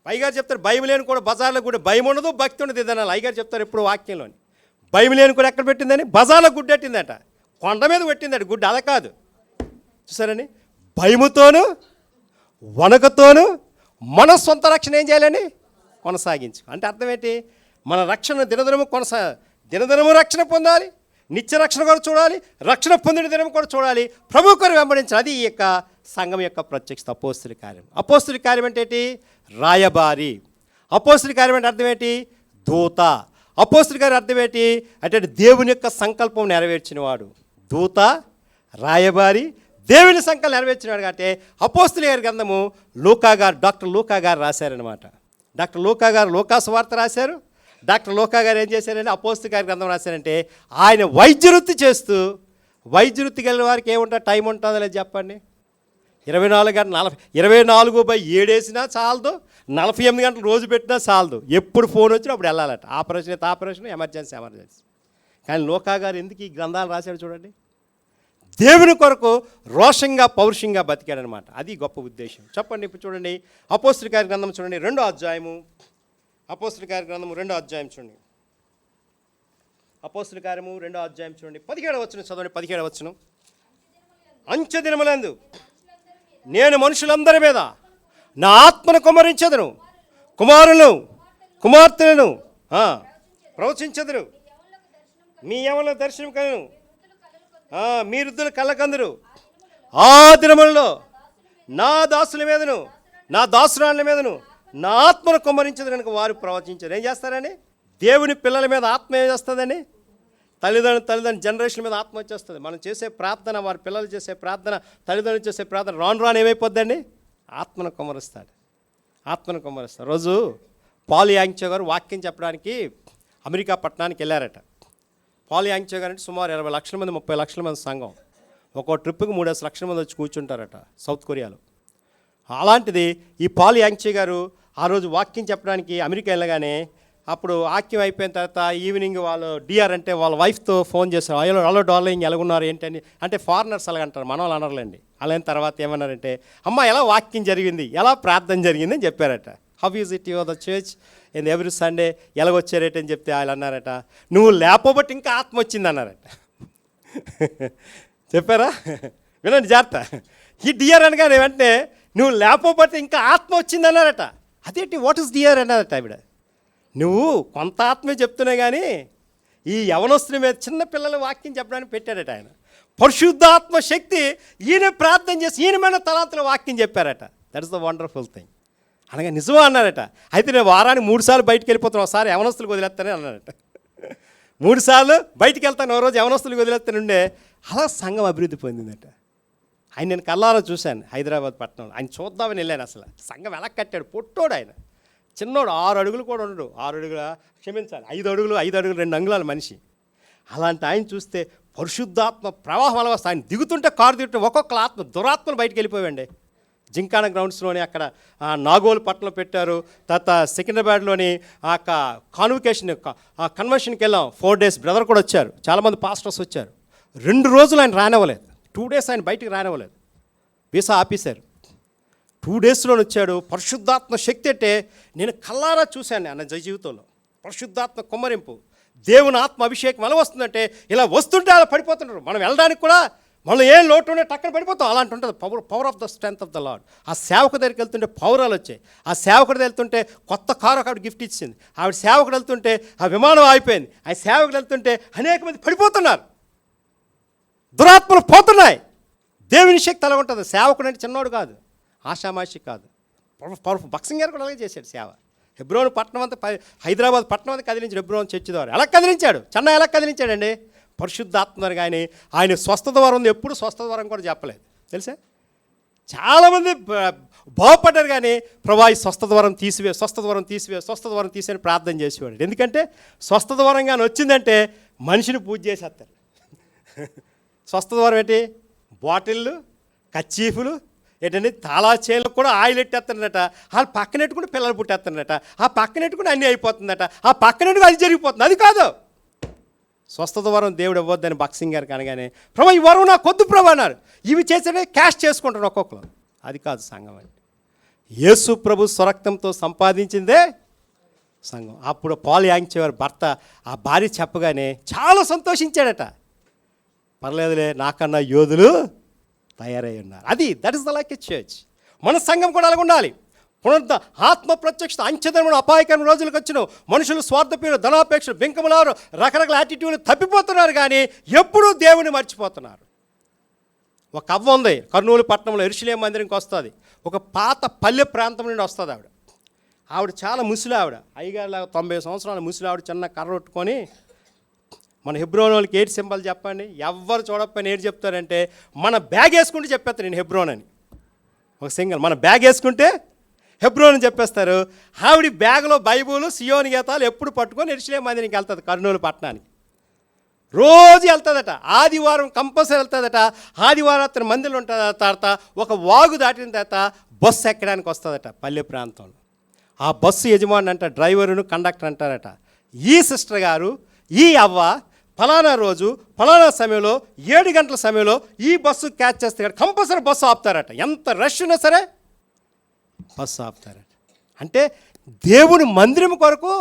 పైగా చెప్తారు భయం లేని కూడా బజార్లో కూడా భయం ఉండదు, భక్తి ఉండదు ఇదనాలి. అయ్యగారు చెప్తారు ఎప్పుడు వాక్యంలోని. భయం లేని కూడా ఎక్కడ పెట్టిందని? బజార్లో గుడ్డు పెట్టిందట, కొండ మీద పెట్టిందట గుడ్డు. అలా కాదు, చూసారని. భయముతోను వణుకుతోను మన సొంత రక్షణ ఏం చేయాలని కొనసాగించు. అంటే అర్థం ఏంటి? మన రక్షణ దినదినము రక్షణ పొందాలి, నిత్య రక్షణ కూడా చూడాలి, రక్షణ పొందిన దినం కూడా చూడాలి, ప్రభు కొరకు వెంబడించాలి. అది ఈ యొక్క సంఘం యొక్క ప్రత్యక్షత. అపోస్తలుల కార్యం. అపోస్తలుల కార్యం అంటే ఏంటి? రాయబారి. అపోస్తలుల కార్యం అంటే అర్థం ఏంటి? దూత. అపోస్తలుల కార్యం అర్థం ఏంటి అంటే దేవుని యొక్క సంకల్పం నెరవేర్చినవాడు. దూత, రాయబారి, దేవుని సంకల్పం నెరవేర్చినవాడు. అంటే అపోస్తలుల గారి గ్రంథము లూకా గారు, డాక్టర్ లూకా గారు రాశారనమాట. డాక్టర్ లూకా గారు లూకా సువార్త రాశారు. డాక్టర్ లూకా గారు ఏం చేశారంటే అపోస్తలుల గారి గ్రంథం రాశారంటే ఆయన వైద్య వృత్తి చేస్తూ వైద్య వృత్తి కలిగిన వారికి ఏముంటుంది, టైం ఉంటుందో లేదు చెప్పండి. 24 గంటలు 24/7 వేసినా చాలదు, 48 గంటలు రోజు పెట్టినా చాలదు. ఎప్పుడు ఫోన్ వచ్చినా అప్పుడు వెళ్ళాలట. ఆపరేషన్ అయితే ఆపరేషన్, ఎమర్జెన్సీ. కానీ లోకా గారు ఎందుకు ఈ గ్రంథాలు రాశాడు చూడండి. దేవుని కొరకు రోషంగా పౌరుషంగా బతికాడనమాట. అది గొప్ప ఉద్దేశం. చెప్పండి. ఇప్పుడు చూడండి, అపోస్తలుల కార్య గ్రంథం చూడండి, 2వ అధ్యాయము. అపోస్తలుల కార్య గ్రంథము 2వ అధ్యాయం చూడండి. అపోస్తలుల కార్యము 2వ అధ్యాయం చూడండి, 17వ వచనం చదవండి. 17వ వచనం. అంచె దినములందు నేను మనుషులందరి మీద నా ఆత్మను కుమ్మరించెదను, కుమారులను కుమార్తెలను ప్రవచించెదరు, మీ యవనుల దర్శనం కలను, మీ వృద్ధుల కళ్ళకందరు. ఆ దినములలో నా దాసుల మీదను నా దాసురాళ్ళ మీదను నా ఆత్మను కుమ్మరించదు కనుక వారు ప్రవచించారు. ఏం చేస్తారని? దేవుని పిల్లల మీద ఆత్మ ఏం చేస్తుందని? తల్లిదండ్రుల జనరేషన్ మీద ఆత్మ వచ్చేస్తుంది. మనం చేసే ప్రార్థన, వారి పిల్లలు చేసే ప్రార్థన, తల్లిదండ్రులు చేసే ప్రార్థన రాను ఏమైపోద్దండి? ఆత్మను కుమ్మరిస్తాడు. ఆత్మను కుమ్మరిస్తాడు. రోజు పాల్ యాంగ్చో గారు వాక్యం చెప్పడానికి అమెరికా పట్టణానికి వెళ్ళారట. పాల్ యాంగ్చో గారు అంటే సుమారు 20 లక్షల మంది 30 లక్షల మంది సంఘం. ఒక్కో ట్రిప్కి 3 లక్షల మంది వచ్చి కూర్చుంటారట సౌత్ కొరియాలో. అలాంటిది ఈ పాల్ యాంగ్చో గారు ఆ రోజు వాక్యం చెప్పడానికి అమెరికా వెళ్ళగానే, అప్పుడు వాక్యం అయిపోయిన తర్వాత ఈవినింగ్ వాళ్ళు డిఆర్ అంటే వాళ్ళ వైఫ్తో ఫోన్ చేశారు. హలో డార్లింగ్ ఎలాగున్నారు ఏంటని. అంటే ఫారినర్స్ అలాగంటారు, మన వాళ్ళు అనర్లేండి. అలాంటి తర్వాత ఏమన్నారంటే, అమ్మ ఎలా వాక్యం జరిగింది, ఎలా ప్రార్థన జరిగింది అని చెప్పారట. How is it your the church and every Sunday ఎలాగొచ్చారేట అని చెప్తే వాళ్ళు అన్నారట, నువ్వు లేకపోబట్టి ఇంకా ఆత్మ వచ్చింది అన్నారట. చెప్పారా? వినండి జాగ్రత్త. ఈ డిఆర్ అనగానే వెంటనే నువ్వు లేకపోబట్టి ఇంకా ఆత్మ వచ్చింది అన్నారట. అదేంటి, వాట్ ఈస్ డిఆర్ అన్నారట ఆవిడ. నువ్వు కొంత ఆత్మే చెప్తున్నావు కానీ ఈ యవనస్తుని మీద చిన్న పిల్లల వాక్యం చెప్పడానికి పెట్టాడట ఆయన. పరిశుద్ధాత్మ శక్తి ఈయన ప్రార్థన చేసి ఈయన మీద తలాంతుల వాక్యం చెప్పారట. That is the wonderful thing. అనగా నిజమా అన్నారట. అయితే నేను వారానికి 3 సార్లు బయటికి వెళ్ళిపోతాను, ఒకసారి యవనస్తులకు వదిలేస్తానే అన్నారట. 3 సార్లు బయటికి వెళ్తాను, ఓ రోజు యవనస్తులకు వదిలేస్తానుండే. అలా సంఘం అభివృద్ధి పొందిందట. ఆయన నేను కళ్ళారా చూశాను హైదరాబాద్ పట్టణంలో. ఆయన చూద్దామని వెళ్ళాను. అసలు సంఘం ఎలా కట్టాడు. పొట్టోడు ఆయన, చిన్నోడు, 6 అడుగులు కూడా ఉండడు. 6 అడుగుల క్షమించాలి 5 అడుగులు 2 అంగుళాల మనిషి. అలాంటి ఆయన చూస్తే పరిశుద్ధాత్మ ప్రవాహం అలా వస్తే ఆయన దిగుతుంటే కారు దిగుతుంటే ఒక్కొక్క ఆత్మ దురాత్మలు బయటికి వెళ్ళిపోయాయండి. జింకానా గ్రౌండ్స్లోని అక్కడ నాగోల్ పట్టణంలో పెట్టారు. తర్వాత సికింద్రాబాద్లోని కాన్వకేషన్ కన్వెన్షన్కి వెళ్ళాం. 4 days బ్రదర్ కూడా వచ్చారు. చాలామంది పాస్టర్స్ వచ్చారు. 2 రోజులు ఆయన రానివ్వలేదు. 2 days ఆయన బయటికి రానివ్వలేదు. వీసా ఆపేశారు. 2 daysలో వచ్చాడు. పరిశుద్ధాత్మ శక్తి అంటే నేను కల్లారా చూశాను అన్న జీవితంలో. పరిశుద్ధాత్మ కుమ్మరింపు, దేవుని ఆత్మ అభిషేకం ఎలా వస్తుందంటే ఇలా వస్తుంటే అలా పడిపోతున్నారు. మనం వెళ్ళడానికి కూడా మనం ఏం లోటు ఉంటే టక్కన పడిపోతాం. అలాంటి ఉంటుంది power of the strength of the lord. ఆ సేవకు దగ్గరికి వెళ్తుంటే పౌరాలు వచ్చాయి. ఆ సేవకుడు వెళ్తుంటే కొత్త కారు ఆవిడ గిఫ్ట్ ఇచ్చింది. ఆవిడ సేవకుడు వెళ్తుంటే ఆ విమానం ఆగిపోయింది. ఆ సేవకుడు వెళ్తుంటే అనేక మంది పడిపోతున్నారు. దురాత్మలు పోతున్నాయి. దేవుని శక్తి అలా ఉంటుంది. సేవకుడు అంటే చిన్నోడు కాదు, ఆషామాషి కాదు. పవర్ఫుల్. బక్సింగ్ గారు కూడా అలాగే చేశాడు సేవ. హెబ్రోన్ పట్టణం అంతా హైదరాబాద్ పట్టణం అంతా కదిలించాడు. హెబ్రోన్ చర్చి ద్వారా ఎలా కదిలించాడు. చెన్నై ఎలా కదిలించాడండి. పరిశుద్ధాత్మ కానీ ఆయన స్వస్థత వరం ఉంది. ఎప్పుడు స్వస్థత వరం కూడా చెప్పలేదు తెలుసా. చాలామంది బాగుపడ్డారు కానీ ప్రభా ఈ స్వస్థత వరం తీసివే ప్రార్థన చేసేవాడు. ఎందుకంటే స్వస్థత వరం కానీ వచ్చిందంటే మనిషిని పూజ చేసేస్తారు. స్వస్థత వరం ఏంటి? బాటిళ్ళు, కచ్చీఫులు ఏంటంటే తాళా చేనులకు కూడా ఆయిల్ ఎట్టేస్తారట. వాళ్ళు పక్కనెట్టుకుంటే పిల్లలు పుట్టేస్తారట. ఆ పక్కనెట్టుకుంటే అన్నీ అయిపోతుందట. ఆ పక్కనెట్టుకు అది జరిగిపోతుంది. అది కాదు స్వస్థత వరం దేవుడు ఇవ్వద్దని బక్సింగ్ గారికి అనగానే, ప్రభా ఈ వరం నాకు కొద్దు ప్రభా అన్నారు. ఇవి చేసేటే క్యాష్ చేసుకుంటారు ఒక్కొక్కరు. అది కాదు సంఘం అంటే. యేసు ప్రభు స్వరక్తంతో సంపాదించిందే సంఘం. అప్పుడు పాల్ యాంగ్చో గారి భర్త ఆ భార్య చెప్పగానే చాలా సంతోషించాడట. పర్లేదులే, నాకన్నా యోధులు తయారై ఉన్నారు. అది that is the like a church. మన సంఘం కూడా అలాగ ఉండాలి. పునరుద్ధ ఆత్మ ప్రత్యక్షత అంచెదనమును అపాయకరమైన రోజులకు వచ్చిన మనుషులు స్వార్థపీయులు, ధనాపేక్షలు, బింకములారు, రకరకాల యాటిట్యూడ్లు తప్పిపోతున్నారు కానీ ఎప్పుడూ దేవుని మర్చిపోతున్నారు. ఒక అవ్వ ఉంది కర్నూలు పట్టణంలో యెరూషలేము మందిరంకి వస్తుంది. ఒక పాత పల్లె ప్రాంతం నుండి వస్తుంది ఆవిడ. ఆవిడ చాలా ముసలి ఆవిడ, అయ్యగారిలాగా 90 సంవత్సరాల ముసలి ఆవిడ. చిన్న కర్ర కొట్టుకొని మన హెబ్రోన్ వాళ్ళకి ఏడు సింబల్ చెప్పండి. ఎవ్వరు చూడకపోయినా ఏడు చెప్తారంటే మన బ్యాగ్ వేసుకుంటే చెప్పేస్తాను నేను హెబ్రోన్ అని. ఒక సింగల్ మన బ్యాగ్ వేసుకుంటే హెబ్రోన్ అని చెప్పేస్తారు. ఆవిడ బ్యాగ్లో బైబుల్, సియోని గీతాలు ఎప్పుడు పట్టుకొని యెరూషలేము మందిరానికి వెళ్తుంది కర్నూలు పట్టణానికి. రోజు వెళ్తుందట, ఆదివారం కంపల్సరీ వెళ్తుందట. ఆదివారం అతను మందిలో ఉంటుంది. తర్వాత ఒక వాగు దాటిన తర్వాత బస్సు ఎక్కడానికి వస్తుందట పల్లె ప్రాంతంలో. ఆ బస్సు యజమాని అంట డ్రైవరును కండక్టర్ అంటారట, ఈ సిస్టర్ గారు ఈ అవ్వ ఫలానా రోజు ఫలానా సమయంలో 7 గంటల సమయంలో ఈ బస్సు క్యాచ్ చేస్తే కంపల్సరీ బస్సు ఆపుతారట. ఎంత రష్ ఉన్నా సరే బస్సు ఆపుతారట. అంటే దేవుని మందిరం కొరకు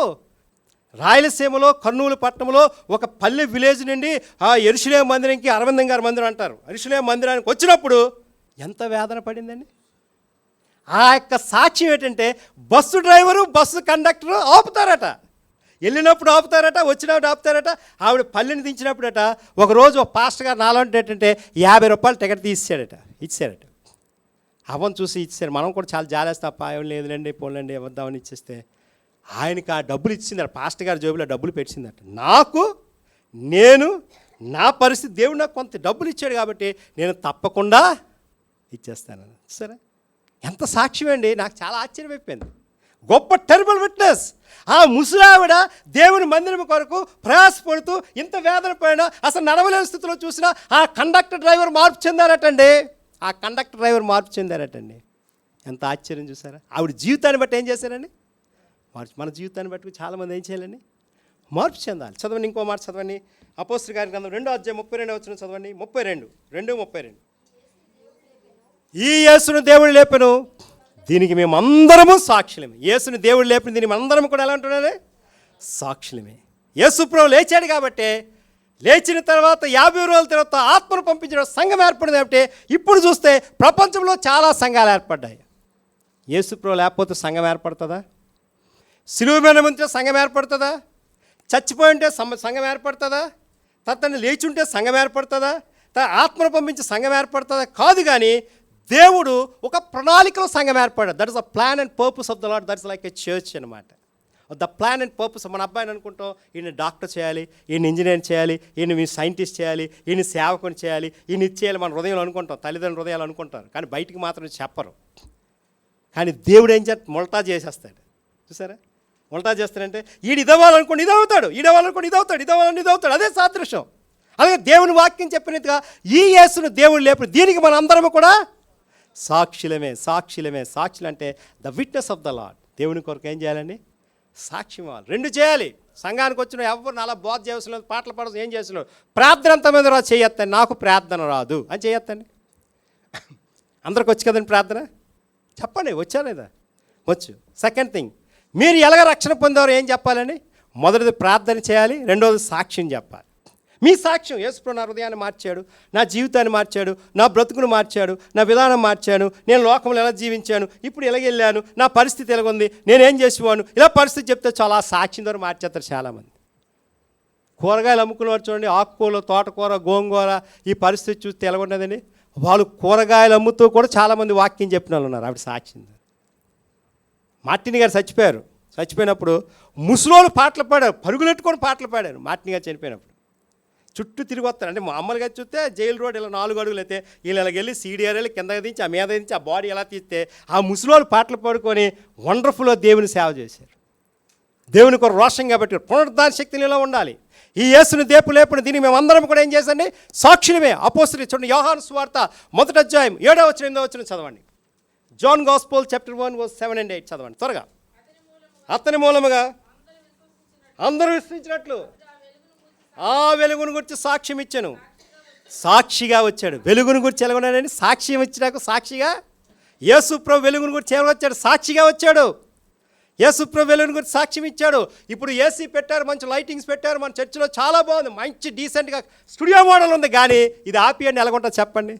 రాయలసీమలో కర్నూలు పట్టణంలో ఒక పల్లె విలేజ్ నుండి ఆ యెరూషలేము మందిరంకి అరవిందం గారి మందిరం అంటారు, యెరూషలేము మందిరానికి వచ్చినప్పుడు ఎంత వేదన పడిందండి. ఆ యొక్క సాక్ష్యం ఏంటంటే బస్సు డ్రైవరు బస్సు కండక్టరు ఆపుతారట, వెళ్ళినప్పుడు ఆపుతారట, వచ్చినప్పుడు ఆపుతారట. ఆవిడ పల్లెని దించినప్పుడట ఒకరోజు ఒక పాస్టర్ గారు నాలంటే ఏంటంటే 50 రూపాయలు టికెట్ ఇచ్చారట. అవన్నీ చూసి ఇచ్చారు. మనం కూడా చాలా జాలేస్తాం, అప్ప ఏం లేదులేండి పోలేండి ఇవ్వద్దామని ఇచ్చేస్తే ఆయనకి ఆ డబ్బులు ఇచ్చిందట, పాస్టర్ గారి జోబులో డబ్బులు పెట్టిందట. నా పరిస్థితి దేవుడు నాకు కొంత డబ్బులు ఇచ్చాడు కాబట్టి నేను తప్పకుండా ఇచ్చేస్తాను. సరే, ఎంత సాక్ష్యం అండి, నాకు చాలా ఆశ్చర్యమైపోయింది. గొప్ప టెరిబుల్ విట్నెస్. ఆ ముసలావిడ దేవుని మందిరం కొరకు ప్రయాసపడుతూ ఇంత వేదన పడిన అసలు నడవలేని స్థితిలో చూసినా ఆ కండక్టర్ డ్రైవర్ మార్పు చెందారటండి. ఎంత ఆశ్చర్యం చూసారా. ఆవిడ జీవితాన్ని బట్టి ఏం చేశారండి, మన జీవితాన్ని బట్టి చాలామంది ఏం చేయాలండి, మార్పు చెందాలి. చదవండి, ఇంకో మాట చదవండి. అపోస్తలుల కార్య గ్రంథం 2వ అధ్యాయం 32వ వచనం చదవండి. 32 ఈ యేసును దేవుడు లేపెను, దీనికి మేమందరము సాక్షులమే. యేసుని దేవుడు లేపిన దీనికి మనందరం కూడా ఎలా ఉంటున్నారే, సాక్షులమే. యేసు ప్రభువు లేచాడు కాబట్టి, లేచిన తర్వాత 50 రోజుల తర్వాత ఆత్మను పంపించడం సంఘం ఏర్పడింది. కాబట్టి ఇప్పుడు చూస్తే ప్రపంచంలో చాలా సంఘాలు ఏర్పడ్డాయి. యేసు ప్రభువు లేకపోతే సంఘం ఏర్పడుతుందా? సిలువ మీద ఉంటే సంఘం ఏర్పడుతుందా? చచ్చిపోయి ఉంటే సంఘం ఏర్పడుతుందా? తను లేచి ఉంటే సంఘం ఏర్పడుతుందా? ఆత్మను పంపించి సంఘం ఏర్పడుతుందా? కాదు. కానీ దేవుడు ఒక ప్రణాళికలో సంఘం ఏర్పడ్డాడు. That is the plan and purpose of the lord. That is like a church అనమాట. The plan and purpose. మన అబ్బాయిని అనుకుంటాం, ఈయన డాక్టర్ చేయాలి, ఈయన ఇంజనీర్ చేయాలి, ఈయన సైంటిస్ట్ చేయాలి, ఈయన సేవకుని చేయాలి, ఈయన ఇది చేయాలి మన హృదయంలో అనుకుంటాం, తల్లిదండ్రుల హృదయాలు అనుకుంటారు. కానీ బయటికి మాత్రం చెప్పరు. కానీ దేవుడు ఏం మొల్టా చేసేస్తాడు. చూసారా, మొల్టా చేస్తాడంటే ఈడు ఇదవ్వాలనుకోండి ఇది అవుతాడు, ఈడవ్వాలనుకోండి ఇది అవుతాడు, ఇది అవుతాడు. అదే సాదృశ్యం. అలాగే దేవుని వాక్యం చెప్పినట్టుగా ఈ యేసును దేవుడు లేపు, దీనికి మన అందరము కూడా సాక్షులమే. సాక్షులు అంటే the witness of the lord. దేవుని కొరకు ఏం చేయాలండి, సాక్ష్యం ఇవ్వాలి. 2 చేయాలి. సంఘానికి వచ్చిన ఎవరు అలా బోధ చేయవలసిన, పాటలు పాడవలసిన, ఏం చేస్తున్నారు, ప్రార్థన అంత మీద రాదు చేయొద్దండి, నాకు ప్రార్థన రాదు అని చేయొద్దండి. అందరికి వచ్చి కదండి ప్రార్థన, చెప్పండి వచ్చా లేదా? వచ్చు. సెకండ్ థింగ్, మీరు ఎలాగ రక్షణ పొందారో ఏం చెప్పాలని, మొదటిది ప్రార్థన చేయాలి, రెండోది సాక్ష్యం చెప్పాలి. మీ సాక్ష్యం, యేసుప్రభు నా హృదయాన్ని మార్చాడు, నా జీవితాన్ని మార్చాడు, నా బ్రతుకును మార్చాడు, నా విధానం మార్చాను, నేను లోకంలో ఎలా జీవించాను, ఇప్పుడు ఎలాగెళ్ళాను, నా పరిస్థితి ఎలాగుంది, నేనేం చేసేవాను, ఇలా పరిస్థితి చెప్తే చాలా సాక్ష్యం ద్వారా మార్చేస్తారు చాలామంది. కూరగాయలు అమ్ముకునేవారు చూడండి, ఆకుకూరలు, తోటకూర, గోంగూర, ఈ పరిస్థితి చూస్తే ఎలాగుండదండి. వాళ్ళు కూరగాయలు అమ్ముతూ కూడా చాలామంది వాక్యం చెప్పిన వాళ్ళు ఉన్నారు. ఆవిడ సాక్ష్యం. మార్టిన్ గారు చచ్చిపోయినప్పుడు ముసలోళ్ళు పాటలు పాడారు, పరుగులెట్టుకొని పాటలు పాడారు. మార్టిన్ గారు చనిపోయినప్పుడు చుట్టూ తిరిగి వస్తారు. అంటే మామూలుగా చూస్తే జైలు రోడ్ ఇలా 4 అడుగులు అయితే వీళ్ళు ఇలాగ వెళ్ళి సీడీఆర్ఎల్ కిందకి దించి ఆ మీద దించి ఆ బాడీ ఎలా తీస్తే ఆ ముసలోళ్ళు పాటలు పాడుకొని వండర్ఫుల్గా దేవుని సేవ చేశారు. దేవుని కొరకు రోషంగా పెట్టి పునరుద్ధాన శక్తి నీలో ఉండాలి. ఈ యేసుని లేపుని దీన్ని మేమందరం కూడా ఏం చేసండి, సాక్షులమే. అపోస్తలులు చూడండి, యోహాను సువార్త 1వ అధ్యాయం 7వ వచనం 8వ వచనం చదవండి. John gospel chapter 1 verse 7 and 8 చదవండి త్వరగా. అతని మూలముగా అందరూ విశ్వసించినట్లు ఆ వెలుగును గురించి సాక్ష్యం ఇచ్చాను. సాక్షిగా వచ్చాడు. వెలుగును గురించి ఎలాగొన్నాడని సాక్ష్యం ఇచ్చినాక సాక్షిగా యేసు ప్రభు వెలుగును గురించి ఎవరు వచ్చాడు, సాక్షిగా వచ్చాడు. యేసు ప్రభు వెలుగును గురించి సాక్ష్యం ఇచ్చాడు. ఇప్పుడు ఏసీ పెట్టారు, మంచి లైటింగ్స్ పెట్టారు, మన చర్చిలో చాలా బాగుంది, మంచి డీసెంట్గా స్టూడియో మోడల్ ఉంది. కానీ ఇది ఆపి అని ఎలాగుంటుంది చెప్పండి,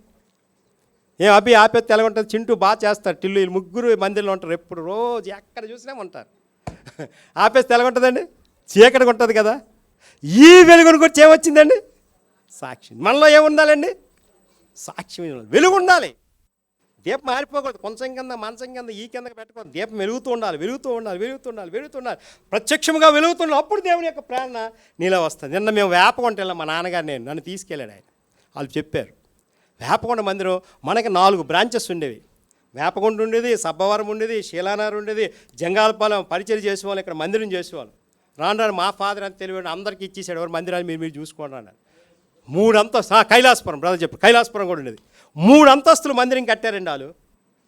ఆపేస్తే ఎలాగుంటుంది? చింటూ బాగా చేస్తారు, టిల్లు వీళ్ళు ముగ్గురు మందిరంలో ఉంటారు, ఎప్పుడు రోజు ఎక్కడ చూసినా ఉంటారు. ఆపేస్తే ఎలాగుంటుందండి, చీకటిగా ఉంటుంది కదా. ఈ వెలుగును గురించి ఏమొచ్చిందండి, సాక్ష్యం. మనలో ఏముండాలండి, సాక్ష్యం, వెలుగు ఉండాలి. దీపం మారిపోకూడదు, కొంచెం కింద మంచం కింద ఈ కిందకి పెట్టకూడదు. దీపం వెలుగుతూ ఉండాలి. ప్రత్యక్షంగా వెలుగుతుండాలి. అప్పుడు దేవుని యొక్క ప్రేరణ నీలో వస్తుంది. నిన్న మేము వేపకొండ వెళ్ళాం, మా నాన్నగారు నన్ను తీసుకెళ్ళాడు ఆయన. వాళ్ళు చెప్పారు, వేపకొండ మందిరం మనకి 4 బ్రాంచెస్ ఉండేవి. వేపకొండ ఉండేది, సబ్బవరం ఉండేది, శీలానారు ఉండేది, జంగాలపాలెం పరిచయం చేసేవాళ్ళు, ఇక్కడ మందిరం చేసేవాళ్ళు. రాను రాను మా ఫాదర్ అంత తెలివి అందరికీ ఇచ్చేసాడు, ఎవరు మందిరాన్ని మీరు చూసుకోండి అన్నారు. 3 అంతస్తులు కైలాసపురం బ్రదర్ చెప్పు, కైలాసపురం కూడా ఉండేది. 3 అంతస్తులు మందిరం కట్టారండి వాళ్ళు.